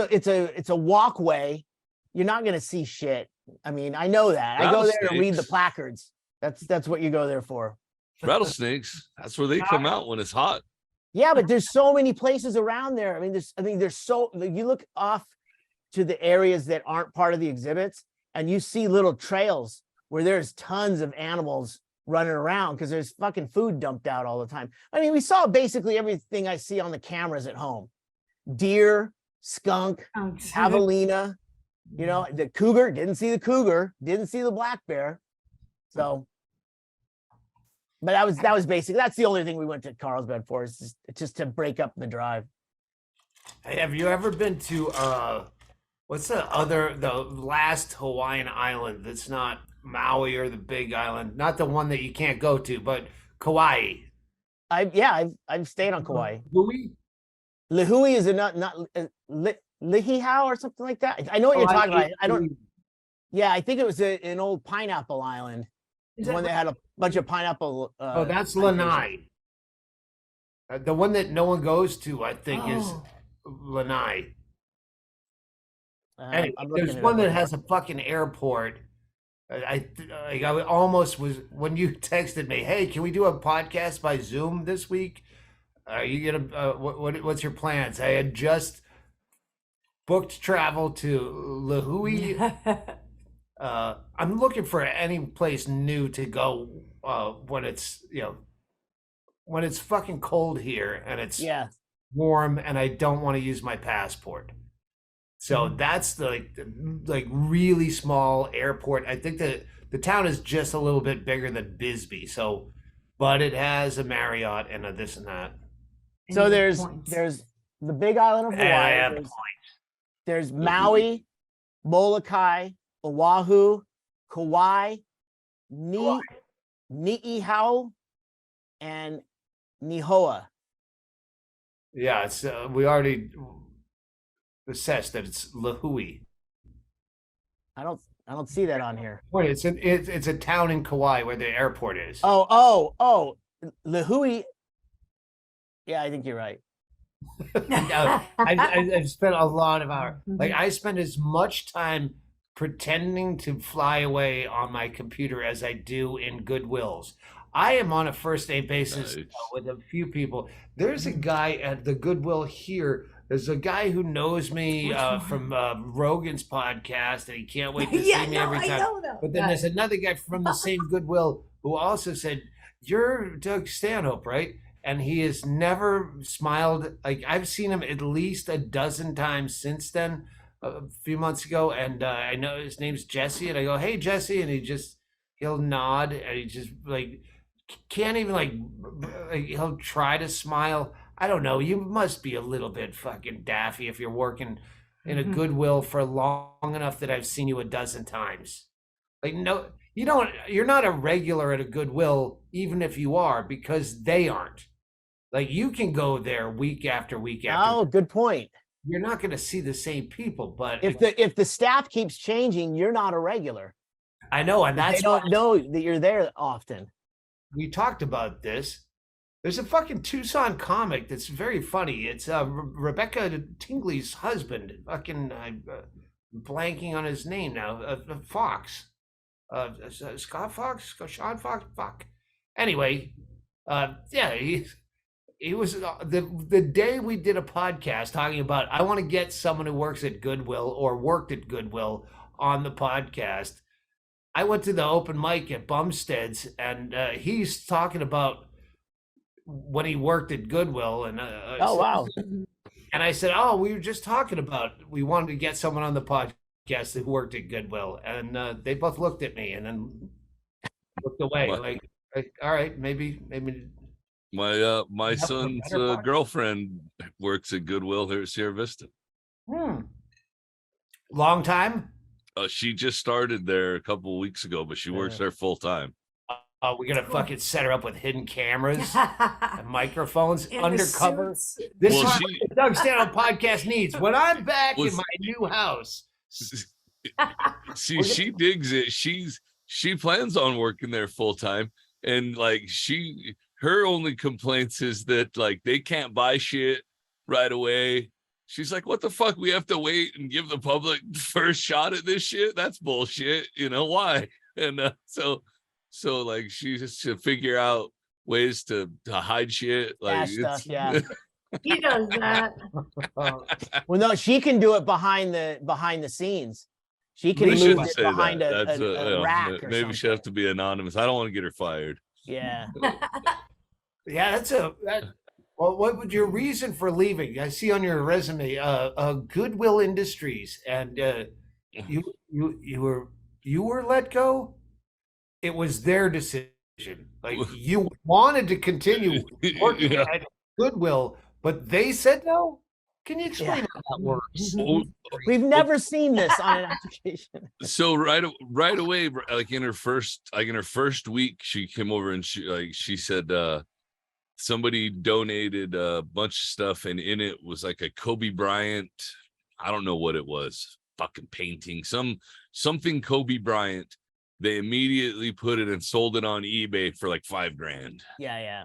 a walkway. You're not gonna see shit. I mean, I know that. I go there to read the placards. That's what you go there for. Rattlesnakes. That's where they come out when it's hot. Yeah, but there's so many places around there. I mean, there's so you look off to the areas that aren't part of the exhibits, and you see little trails where there's tons of animals running around because there's fucking food dumped out all the time. I mean, we saw basically everything I see on the cameras at home: deer, skunk, javelina. You know, the cougar. Didn't see the cougar. Didn't see the black bear. So. But that was basically, that's the only thing we went to Carlsbad for, is just to break up the drive. Hey, have you ever been to what's the last Hawaiian island that's not Maui or the Big Island, not the one that you can't go to, but Kauai? I've stayed on Kauai. Lihui is not Lihihau or something like that. I know what you're talking about. I don't. Yeah, I think it was an old pineapple island. One that had a bunch of pineapple. That's Lanai. The one that no one goes to, I think, is Lanai. Anyway, there's one that has a fucking airport. I almost was, when you texted me, hey, can we do a podcast by Zoom this week? Are you gonna? What's your plans? I had just booked travel to Lihui. I'm looking for any place new to go when it's when it's fucking cold here and it's warm and I don't want to use my passport. So that's the like really small airport. I think that the town is just a little bit bigger than Bisbee. So, but it has a Marriott and a this and that. So there's the Big Island of Hawaii. There's Maui, Molokai, Oahu, Kauai, Ni'ihau, and Nihoa. Yeah, it's we already assessed that it's Lihui. I don't see that on here. Wait, it's a town in Kauai where the airport is. Oh, Lihui. Yeah, I think you're right. I've spent a lot of hours. Like I spend as much time pretending to fly away on my computer as I do in Goodwills. I am on a first name basis with a few people. There's a guy at the Goodwill here. There's a guy who knows me from Rogan's podcast, and he can't wait to see me every time. But then there's another guy from the same Goodwill who also said, "You're Doug Stanhope, right?" And he has never smiled. Like I've seen him at least a dozen times since then. A few months ago, and I know his name's Jesse, and I go, "Hey, Jesse," and he'll nod, and he just like can't even like he'll try to smile. I don't know. You must be a little bit fucking daffy if you're working in a Goodwill for long enough that I've seen you a dozen times. Like no, you don't. You're not a regular at a Goodwill, even if you are, because they aren't. Like you can go there week after week after. Oh, good point. You're not going to see the same people, but if the staff keeps changing, you're not a regular. I know, and that's they don't know that you're there often. We talked about this. There's a fucking Tucson comic that's very funny. It's Rebecca Tingley's husband. Fucking blanking on his name now. Fox. Scott Fox. Sean Fox. Fuck. Anyway, he was the day we did a podcast talking about I want to get someone who works at Goodwill or worked at Goodwill on the podcast. I went to the open mic at Bumstead's, and he's talking about when he worked at Goodwill. And wow! And I said, "Oh, we were just talking about we wanted to get someone on the podcast who worked at Goodwill," and they both looked at me and then looked away. What? Like All right, maybe My enough of a son's better podcast. girlfriend works at Goodwill here at Sierra Vista. Long time. She just started there a couple of weeks ago, but she works there full time. We're gonna fucking set her up with hidden cameras and microphones In the undercover. suits. This Well, is she- what the Doug Stanhope podcast needs. When I'm back Well, in my new house, See, she digs it. She plans on working there full time, and like her only complaints is that like they can't buy shit right away. She's like, what the fuck? We have to wait and give the public first shot at this shit? That's bullshit. You know why? And so like she just to figure out ways to hide shit. Like stuff, yeah. He does that. uh, Well, no, she can do it behind the scenes. She can we move shouldn't it say behind that. That's a rack or maybe something. she have to be anonymous. I don't want to get her fired. Yeah. yeah, well, what would your reason for leaving? I see on your resume, Goodwill Industries, and you were let go. It was their decision. Like you wanted to continue working Yeah. at Goodwill, but they said no. Can you explain Yeah. how that works? We've never seen this on an application. So right away, like in her first week, she came over and she said somebody donated a bunch of stuff, and in it was like a Kobe Bryant, I don't know what it was, fucking painting, something Kobe Bryant. They immediately put it and sold it on eBay for like $5,000. Yeah.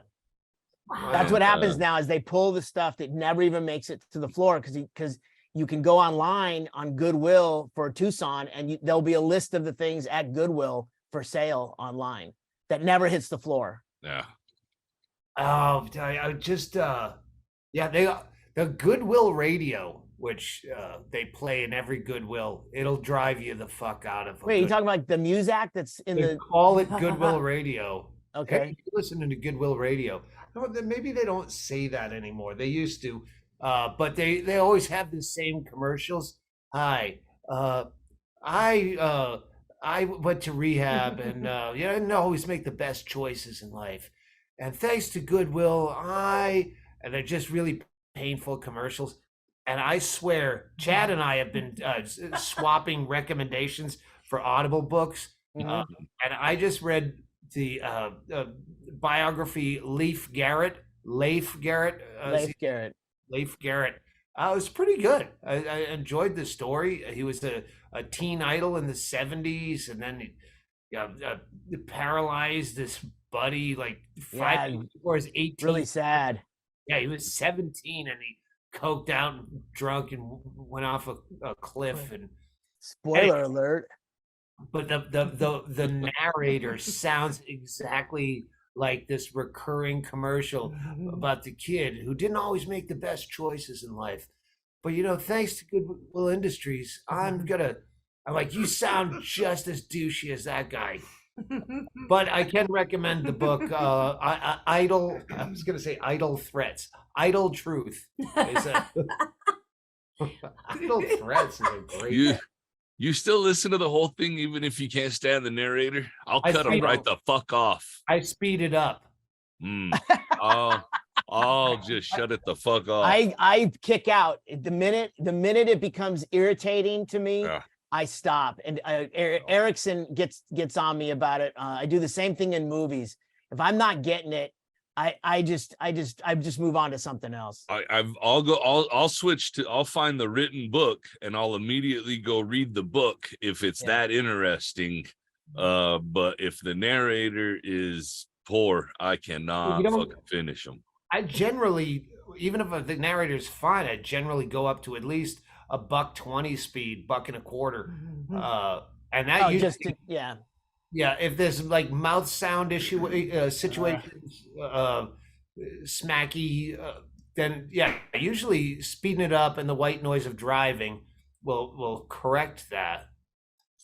That's what happens now is they pull the stuff that never even makes it to the floor because you can go online on Goodwill for Tucson and there'll be a list of the things at Goodwill for sale online that never hits the floor. Yeah. Oh, I just the Goodwill radio, which they play in every Goodwill, it'll drive you the fuck out of. Wait, you talking about like the Muzak that's in They the call it Goodwill radio. okay. Hey, you listening to Goodwill radio. Maybe they don't say that anymore. They used to, but they always have the same commercials. Hi, I went to rehab and I didn't always make the best choices in life. And thanks to Goodwill, and they're just really painful commercials. And I swear, Chad and I have been swapping recommendations for Audible books. And I just read the biography Leif Garrett. It was pretty good. I enjoyed the story. He was a teen idol in the 70s, and then he paralyzed this buddy like 5 years before his 18th. Really sad. Yeah, he was 17 and he coked out and drunk and went off a cliff. And spoiler alert. But the narrator sounds exactly like this recurring commercial about the kid who didn't always make the best choices in life. But thanks to Goodwill Industries, I'm like, you sound just as douchey as that guy. But I can recommend the book Idle. I was gonna say Idle Threats. Idle Truth. Idle Threats is a great. You still listen to the whole thing, even if you can't stand the narrator? I'll cut him right the fuck off. I speed it up. I'll just shut it the fuck off. I kick out the minute it becomes irritating to me. Yeah. I stop, and Erickson gets on me about it. I do the same thing in movies. If I'm not getting it, I just move on to something else. I'll switch to, I'll find the written book and I'll immediately go read the book if it's that interesting. But if the narrator is poor, I cannot fucking finish them. I generally, even if the narrator is fine, I generally go up to at least $1.20 speed, $1.25. And that yeah, if there's like mouth sound issue situations, smacky, then usually speeding it up and the white noise of driving will correct that.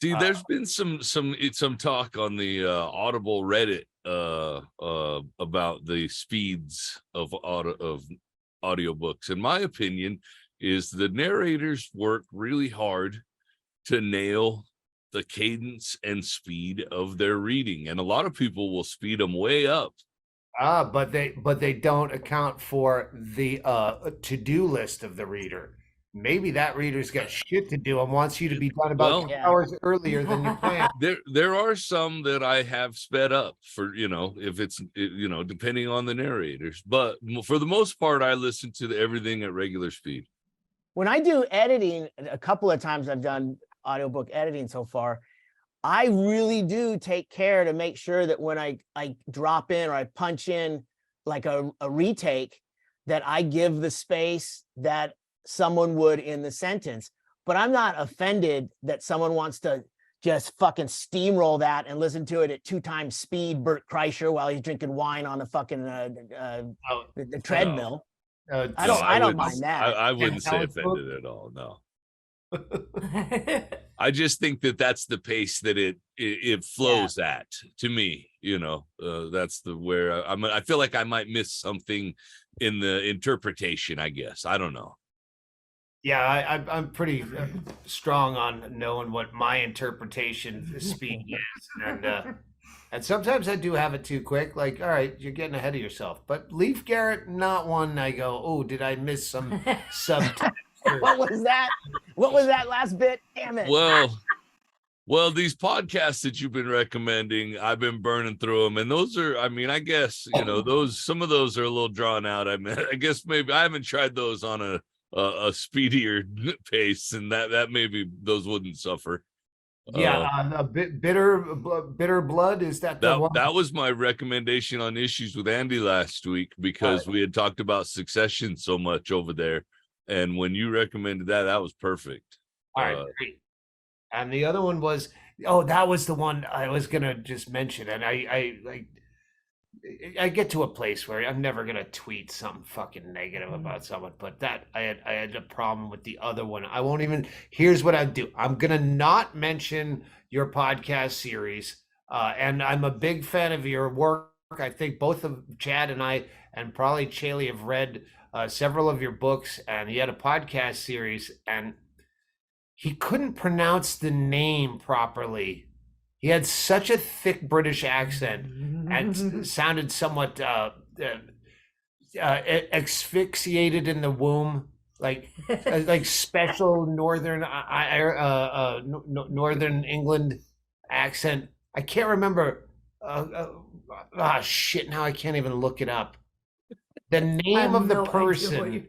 See, there's been some talk on the Audible Reddit about the speeds of audiobooks. In my opinion, is the narrators work really hard to nail the cadence and speed of their reading, and a lot of people will speed them way up. But they don't account for the to-do list of the reader. Maybe that reader's got shit to do and wants you to be done about 2 hours earlier than you planned. There are some that I have sped up for, if it's, depending on the narrators. But for the most part, I listen to everything at regular speed. When I do editing, a couple of times I've done audiobook editing so far, I really do take care to make sure that when I drop in or I punch in like a retake, that I give the space that someone would in the sentence. But I'm not offended that someone wants to just fucking steamroll that and listen to it at 2 times speed, Bert Kreischer, while he's drinking wine on the fucking the treadmill. I don't mind that. I wouldn't say offended at all. No. I just think that's the pace that it flows at, to me. That's where I feel like I might miss something in the interpretation, I guess. I don't know. Yeah, I'm pretty strong on knowing what my interpretation speed is, and sometimes I do have it too quick. Like, all right, you're getting ahead of yourself. But Leif Garrett, not one. I go, oh, did I miss some subtext? What was that? What was that last bit? Damn it. Well, these podcasts that you've been recommending, I've been burning through them, and those are, I guess, some of those are a little drawn out. I guess maybe I haven't tried those on a speedier pace, and that maybe those wouldn't suffer. A bit bitter blood, is that the one? That was my recommendation on Issues with Andy last week, because we had talked about Succession so much over there, and when you recommended that was perfect. All right, great. And the other one was, that was the one I was gonna just mention, and I get to a place where I'm never gonna tweet something fucking negative about someone, but that I had a problem with the other one. I won't even. Here's what I do. I'm gonna not mention your podcast series, and I'm a big fan of your work. I think both of Chad and I, and probably Chaille, have read several of your books, and he had a podcast series, and he couldn't pronounce the name properly. He had such a thick British accent and sounded somewhat asphyxiated in the womb, like special northern Northern England accent. I can't remember. Shit! Now I can't even look it up. The name of the person.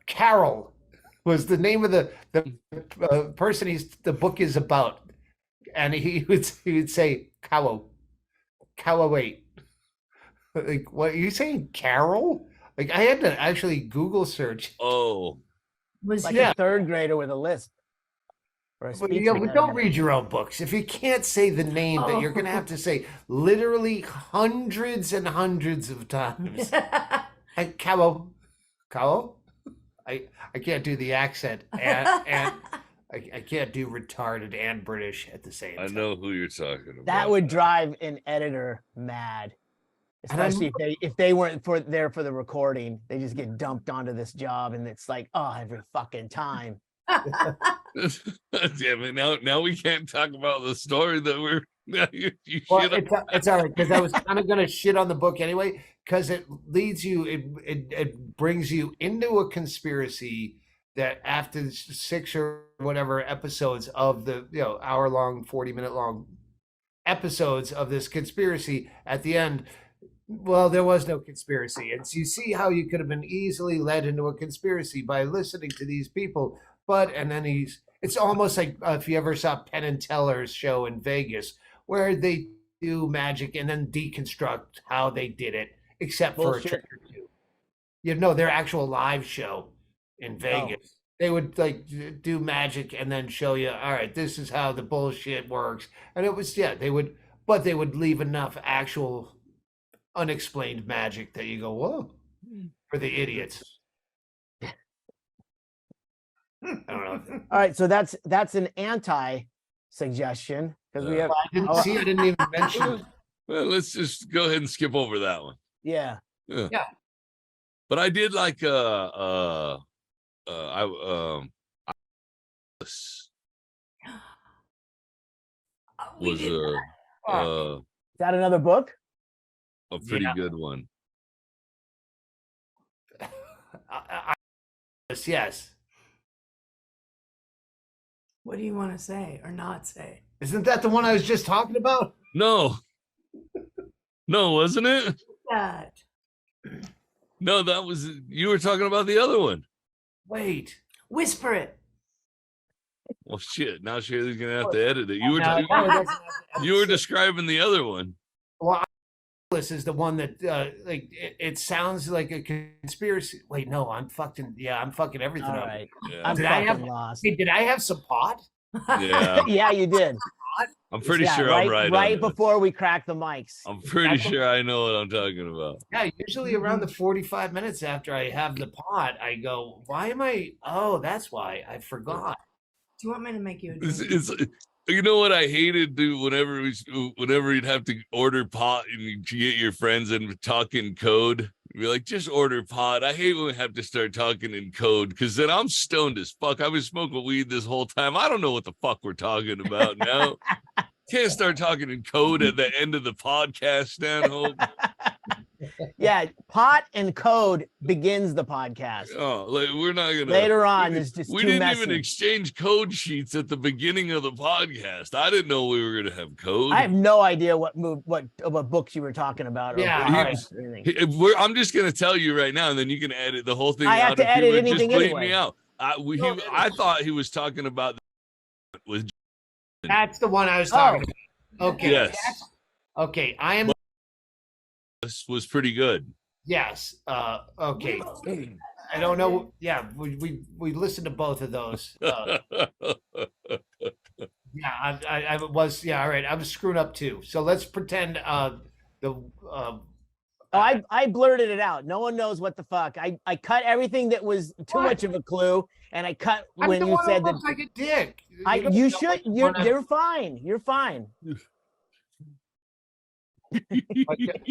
Carol was the name of the person the book is about, and he would say Calloway. Like, what are you saying, Carol? Like, I had to actually Google search. Oh, was like a third grader with a lisp. Don't read your own books. If you can't say the name that you're going to have to say literally hundreds and hundreds of times. Callow. I can't do the accent, and I can't do retarded and British at the same time. I know who you're talking about. That would drive an editor mad, especially if they weren't there for the recording. They just get dumped onto this job, and it's like, every fucking time. Damn it! Now we can't talk about the story that we're. It's all right, because I was kind of gonna shit on the book anyway, because it leads you, it brings you into a conspiracy that after 6 or whatever episodes of the hour-long, 40-minute long episodes of this conspiracy, at the end, well, there was no conspiracy, and so you see how you could have been easily led into a conspiracy by listening to these people. And then it's almost like if you ever saw Penn and Teller's show in Vegas, where they do magic and then deconstruct how they did it, except for a trick or two. Their actual live show in Vegas. They would do magic and then show you, all right, this is how the bullshit works. And it was, they would leave enough actual unexplained magic that you go, whoa, for the idiots. I don't know. All right, so that's an anti-suggestion, because we have. I didn't even mention. Well, let's just go ahead and skip over that one. Yeah. But I did like was Is that another book? a pretty good one. Yes. What do you want to say or not say? Isn't that the one I was just talking about? No, wasn't it? That. No, that was you were talking about the other one. Wait. Whisper it. Well, shit. Now Shaylee's gonna have to edit it. You were No, you were describing the other one. Well, this is the one that like it sounds like a conspiracy. Wait, no, I'm fucking everything All up. right. Yeah. I'm Did I fucking have- lost. Hey, did I have some pot? Yeah. Yeah, you did. I'm pretty Yeah, sure I'm right. Right on this. before we cracked the mics. I'm pretty sure I know what I'm talking about. Yeah, usually around the 45 minutes after I have the pot, I go, why am I? Oh, that's why I forgot. Do you want me to make you a drink? It's you know what I hated, dude. Whenever you'd have to order pot and you get your friends and talk in code, be like, just order pot. I hate when we have to start talking in code because then I'm stoned as fuck. I've been smoking weed this whole time. I don't know what the fuck we're talking about now. Can't start talking in code at the end of the podcast, Stanhope. Yeah, pot and code begins the podcast. Oh, like we're not gonna Later on, it's just we too didn't messy. even exchange code sheets at the beginning of the podcast. I didn't know we were gonna have code. I have no idea what books you were talking about. Or Yeah, what all books or anything. I'm just gonna tell you right now, and then you can edit the whole thing. I have out to if edit you would anything just bleep anyway. me out. I thought he was talking about with. That's the one I was talking about. Okay. Yes. Okay. I am. This was pretty good. Yes. Okay. I don't know. Yeah, we listened to both of those. Yeah, I was. Yeah, all right. I was screwed up too. So let's pretend the. I blurted it out. No one knows what the fuck. I cut everything that was too What? much of a clue, and I cut I'm when the you one said who that. looks like a dick. You should. You're fine. You're fine.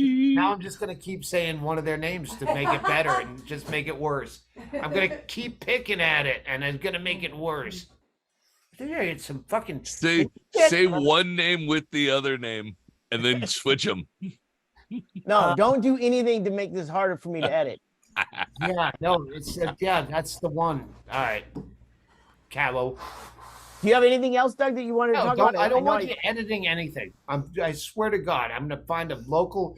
Now I'm just gonna keep saying one of their names to make it better and just make it worse. I'm gonna keep picking at it, and I'm gonna make it worse. I think I get some fucking. say one name with the other name, and then switch them. No, don't do anything to make this harder for me to edit. Yeah, no, it's yeah, that's the one. All right, Cabo. Do you have anything else, Doug, that you wanted to No, talk don't, about? I don't know want you editing anything. I swear to God, I'm gonna find a local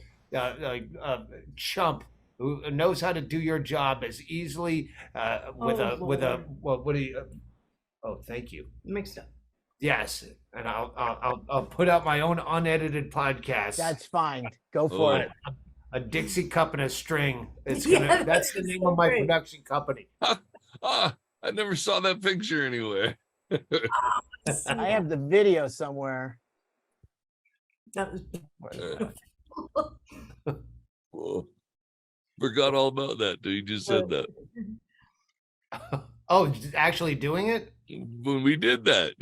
chump who knows how to do your job as easily with a well, what do you? Oh, thank you. Mixed up. Yes, and I'll put out my own unedited podcast. That's fine. Go for Oh. it. A Dixie cup and a string. It's Yeah, gonna. That's the name of my great. production company. I never saw that picture anywhere. I have the video somewhere. That was Whoa. Forgot all about that, dude. You just said that. Oh, actually doing it? When we did that.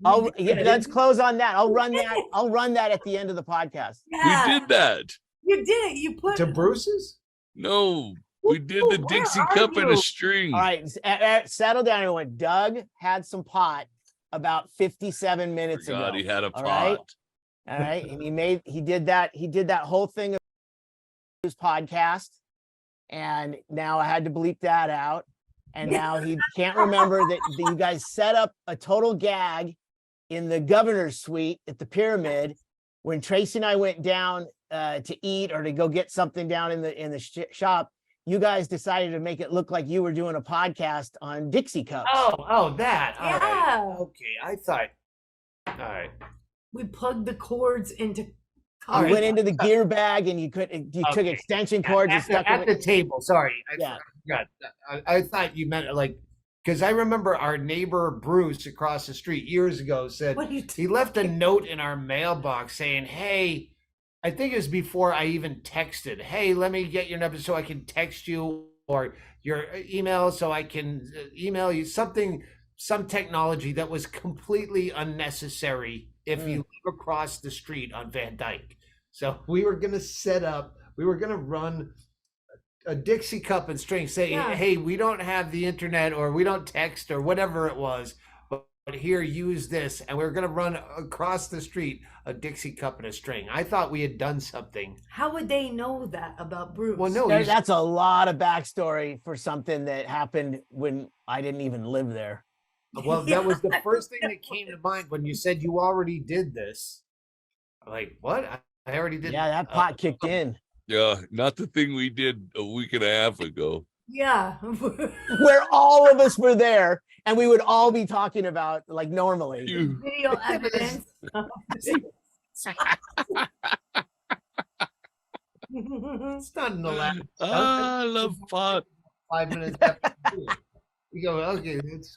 Let's close on that. I'll run that. I'll run that at the end of the podcast. yeah. We did that. You did it. You put To Bruce's? No, we did the Where Dixie are cup and you? a string. All right, settle down, everyone. Doug had some pot about 57 minutes Forgot ago. he had a All pot. right. All right, and he did that whole thing of his podcast, and now I had to bleep that out. And now he can't remember that you guys set up a total gag in the governor's suite at the Pyramid when Tracy and I went down to eat or to go get something down in the shop. You guys decided to make it look like you were doing a podcast on Dixie cups. Oh, that. All right. Yeah. Okay, I thought. All right. We plugged the cords into. You right. went into the gear bag and you took Okay. extension cords and stuck At them. the table. Sorry, Yeah. forgot. I thought you meant like because I remember our neighbor Bruce across the street years ago said What are you he left a note in our mailbox saying, "Hey." I think it was before I even texted. Hey, let me get your number so I can text you or your email so I can email you some technology that was completely unnecessary if you live across the street on Van Dyke. So we were going to run a Dixie cup and string, say, Yeah. hey, we don't have the internet or we don't text or whatever it was. here, use this, and we're gonna run across the street a Dixie cup and a string. I thought we had done something. How would they know that about Bruce? Well, no, That's a lot of backstory for something that happened when I didn't even live there. well, that was the first thing that came to mind when you said you already did this. I'm like, what? I already did. Yeah, that pot kicked in. Yeah, not the thing we did a week and a half ago. Yeah. Where all of us were there and we would all be talking about like normally. Video evidence. It's not in the last. I love pot. 5 minutes after you go, okay, it's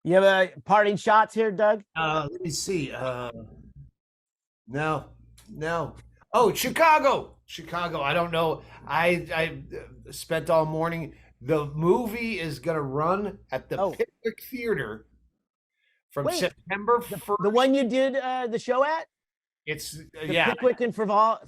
You have a parting shots here, Doug? let me see. No. Oh, Chicago. I don't know. I spent all morning. The movie is gonna run at the Pickwick Theater from September 1st. The one you did the show at? It's the Pickwick and Frivolity.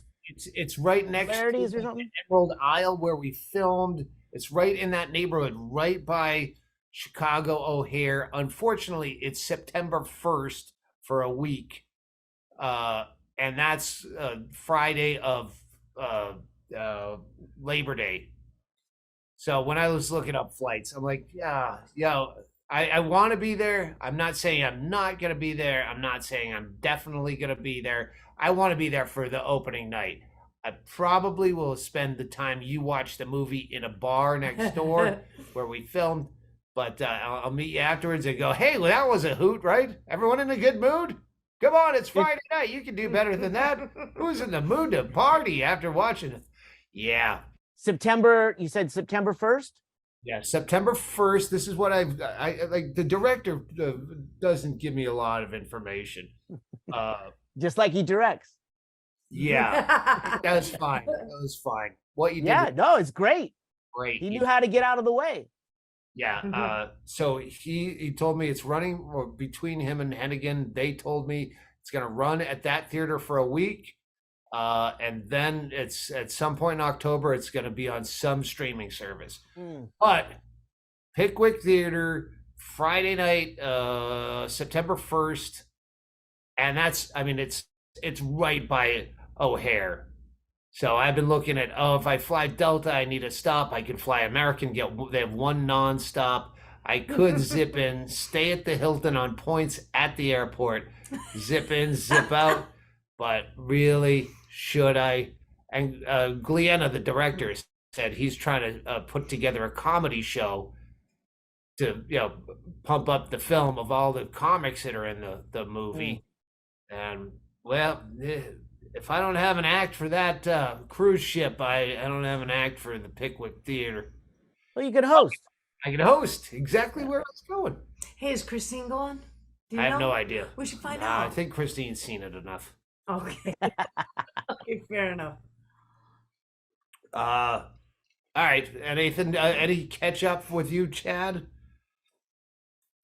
It's right next to the Emerald Isle where we filmed. It's right in that neighborhood, right by Chicago O'Hare. Unfortunately, it's September 1st for a week. And that's Friday of Labor Day. So when I was looking up flights, I'm like, I want to be there. I'm not saying I'm not going to be there. I'm not saying I'm definitely going to be there. I want to be there for the opening night. I probably will spend the time you watch the movie in a bar next door where we filmed. But I'll meet you afterwards and go, hey, well, that was a hoot, right? Everyone in a good mood? Come on, it's Friday night. You can do better than that. Who's in the mood to party after watching it? Yeah. September, you said September 1st? Yeah, September 1st. This is what I like. The director doesn't give me a lot of information. Just like he directs. Yeah, that was fine. What you did? Yeah, no, it's great. Great. He knew how to get out of the way. Yeah. So he told me it's running between him and Hennigan. They told me it's going to run at that theater for a week. And then it's at some point in October, it's going to be on some streaming service. But Pickwick Theater, Friday night, September 1st. And it's right by O'Hare. So I've been looking at, if I fly Delta, I need a stop. I can fly American, they have one nonstop. I could zip in, stay at the Hilton on points at the airport, zip in, zip out. But really, should I? And Glenna, the director, said he's trying to put together a comedy show to, pump up the film of all the comics that are in the movie. And, well, if I don't have an act for that cruise ship, I don't have an act for the Pickwick Theater. Well, you could host. I could host exactly where I was going. Hey, is Christine going? I have no idea. We should find out. I think Christine's seen it enough. Okay. Okay, fair enough. All right. Anything? Any catch up with you, Chad?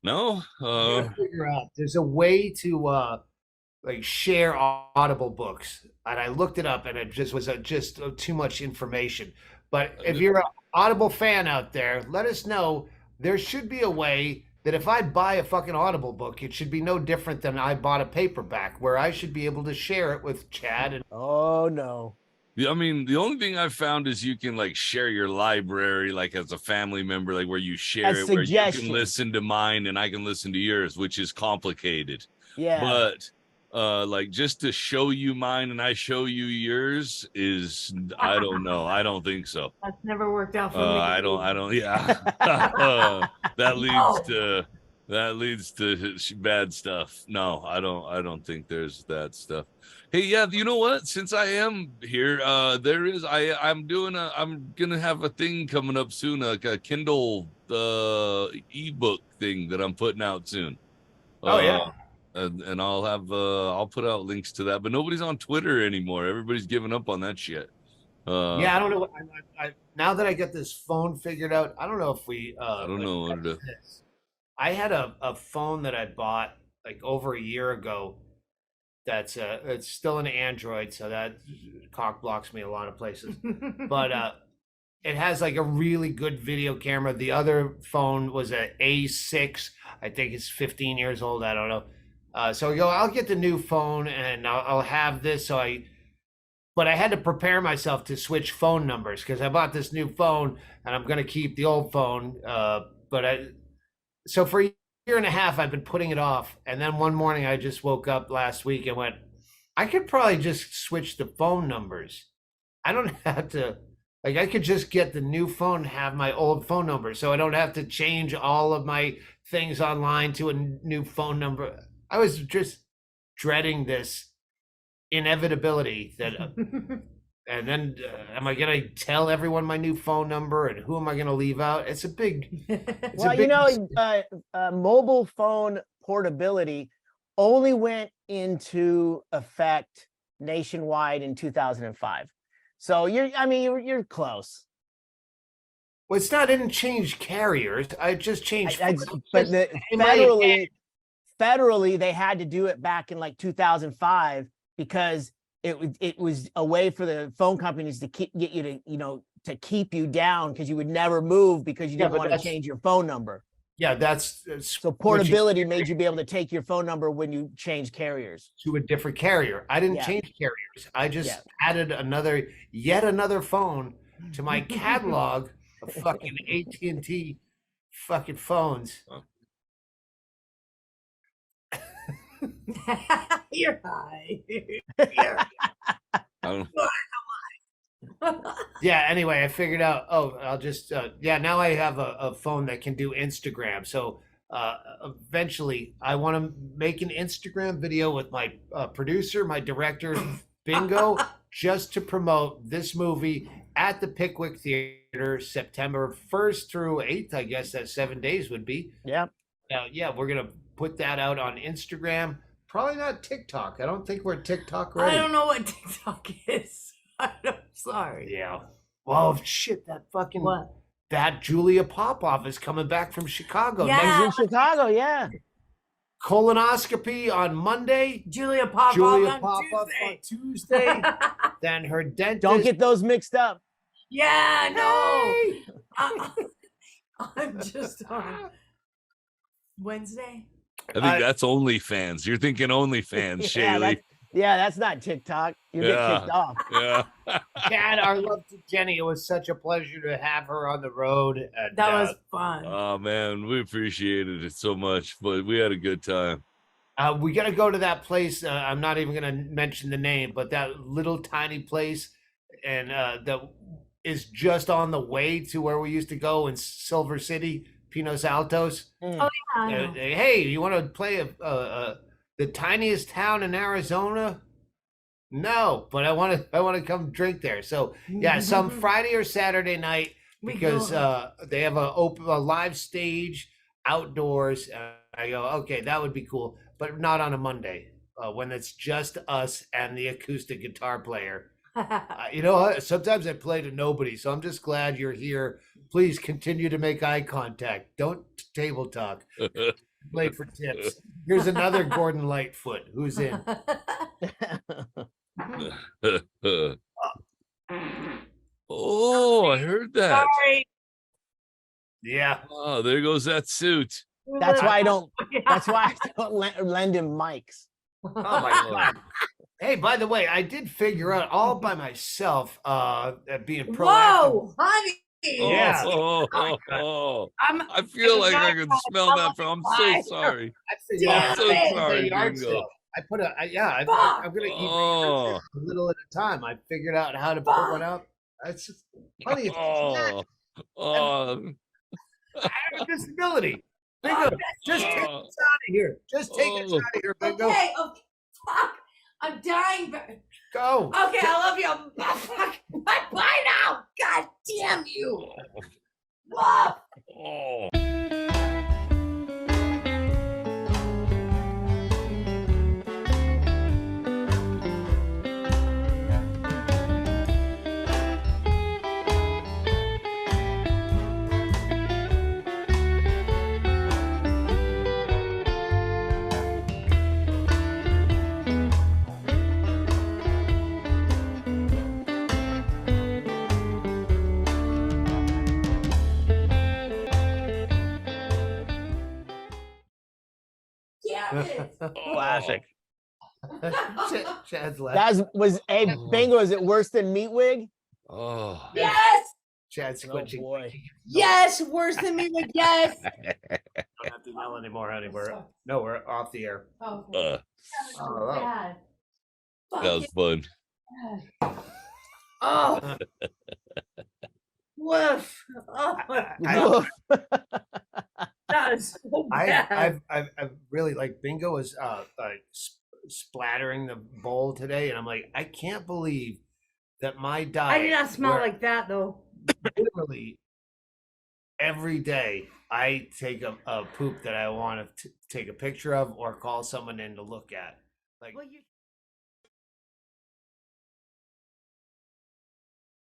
No. Figure out. There's a way to share Audible books, and I looked it up, and it just was just too much information. But if you're an Audible fan out there, let us know. There should be a way that if I buy a fucking Audible book, it should be no different than I bought a paperback, where I should be able to share it with Chad. And oh no. I mean, the only thing I've found is you can share your library, as a family member, where you share it, where you can listen to mine and I can listen to yours, which is complicated. Yeah. But just to show you mine and I show you yours is, I don't know. I don't think so. That's never worked out for me. I don't. Yeah. That leads to bad stuff. No, I don't think there's that stuff. Hey, yeah, you know what? Since I am here, I'm gonna have a thing coming up soon, like a Kindle ebook thing that I'm putting out soon. Oh yeah. And I'll put out links to that, but nobody's on Twitter anymore. Everybody's giving up on that shit. Yeah, I don't know. I now that I get this phone figured out, I don't know if we. I don't know what it is. I had a phone that I bought over a year ago. That's it's still an Android, so that cock blocks me a lot of places. But it has like a really good video camera. The other phone was a A6. I think it's 15 years old. I don't know. So I go, I'll get the new phone and I'll have this. But I had to prepare myself to switch phone numbers because I bought this new phone and I'm going to keep the old phone. So for a year and a half, I've been putting it off. And then one morning I just woke up last week and went, I could probably just switch the phone numbers. I don't have to, like, I could just get the new phone, have my old phone number. So I don't have to change all of my things online to a new phone number. I was just dreading this inevitability that and then am I gonna tell everyone my new phone number and who am I gonna leave out? It's a big mobile phone portability only went into effect nationwide in 2005, so you're close. Well, it's not, I didn't change carriers. I just changed but federally they had to do it back in like 2005 because it was a way for the phone companies to get you to keep you down because you would never move because you didn't want to change your phone number. Yeah, that's so portability made you be able to take your phone number when you change carriers to a different carrier. I didn't change carriers. I just added yet another phone to my catalog of fucking AT&T fucking phones. You're high. Yeah, anyway, I figured out, I'll just, now I have a phone that can do Instagram. So eventually I want to make an Instagram video with my producer, my director, Bingo, just to promote this movie at the Pickwick Theater, September 1st through 8th. I guess that 7 days would be. Yeah. We're going to put that out on Instagram. Probably not TikTok. I don't think we're TikTok ready. I don't know what TikTok is. I'm sorry. Yeah. Well, shit, that fucking... What? That Julia Popoff is coming back from Chicago. Yeah. She's in Chicago, yeah. Colonoscopy on Monday. Julia Popoff on Tuesday. Then her dentist... Don't get those mixed up. Yeah, no. Hey! I'm just on Wednesday. I think that's OnlyFans. You're thinking OnlyFans, Chaille. That's not TikTok. You get kicked off. Yeah. Dad, our love to Jenny. It was such a pleasure to have her on the road. And, that was fun. Oh, man. We appreciated it so much, but we had a good time. We got to go to that place. I'm not even going to mention the name, but that little tiny place and that is just on the way to where we used to go in Silver City, Pinos Altos. Oh, yeah. Hey, you want to play the tiniest town in Arizona? No, but I want to come drink there. So some Friday or Saturday night because they have a live stage outdoors. I go, okay, that would be cool, but not on a Monday when it's just us and the acoustic guitar player. Sometimes I play to nobody, so I'm just glad you're here. Please continue to make eye contact. Don't table talk. Play for tips. Here's another Gordon Lightfoot who's in. Oh, I heard that. Sorry. Yeah. Oh, there goes that suit. That's why I don't lend him mics. Oh my God. Hey, by the way, I did figure out all by myself at being proactive. Whoa, honey. Yeah. I feel like I can smell that from. I'm so sorry. I'm so sorry, Bingo. I'm gonna eat a little at a time. I figured out how to put one out. It's just funny. I have a disability. Bingo, just take us out of here. Just take us out of here, Bingo. Okay, fuck. I'm dying. Go. Okay, I love you. Bye now. God damn you. Classic. Chad's That was a bingo. Is it worse than Meatwig? Oh. Yes. Chad's Oh squinching. boy. Yes. Worse than me. Like, yes. Don't have to yell anymore, honey. We're off the air. Oh, Uh, Oh, bad. that was fun. Oh. Woof. Oh, that is so bad. I've really like bingo is splattering the bowl today, and I'm like, I can't believe that my diet. I did not smell like that though. Literally every day I take a poop that I want to take a picture of or call someone in to look at. Like. Well, you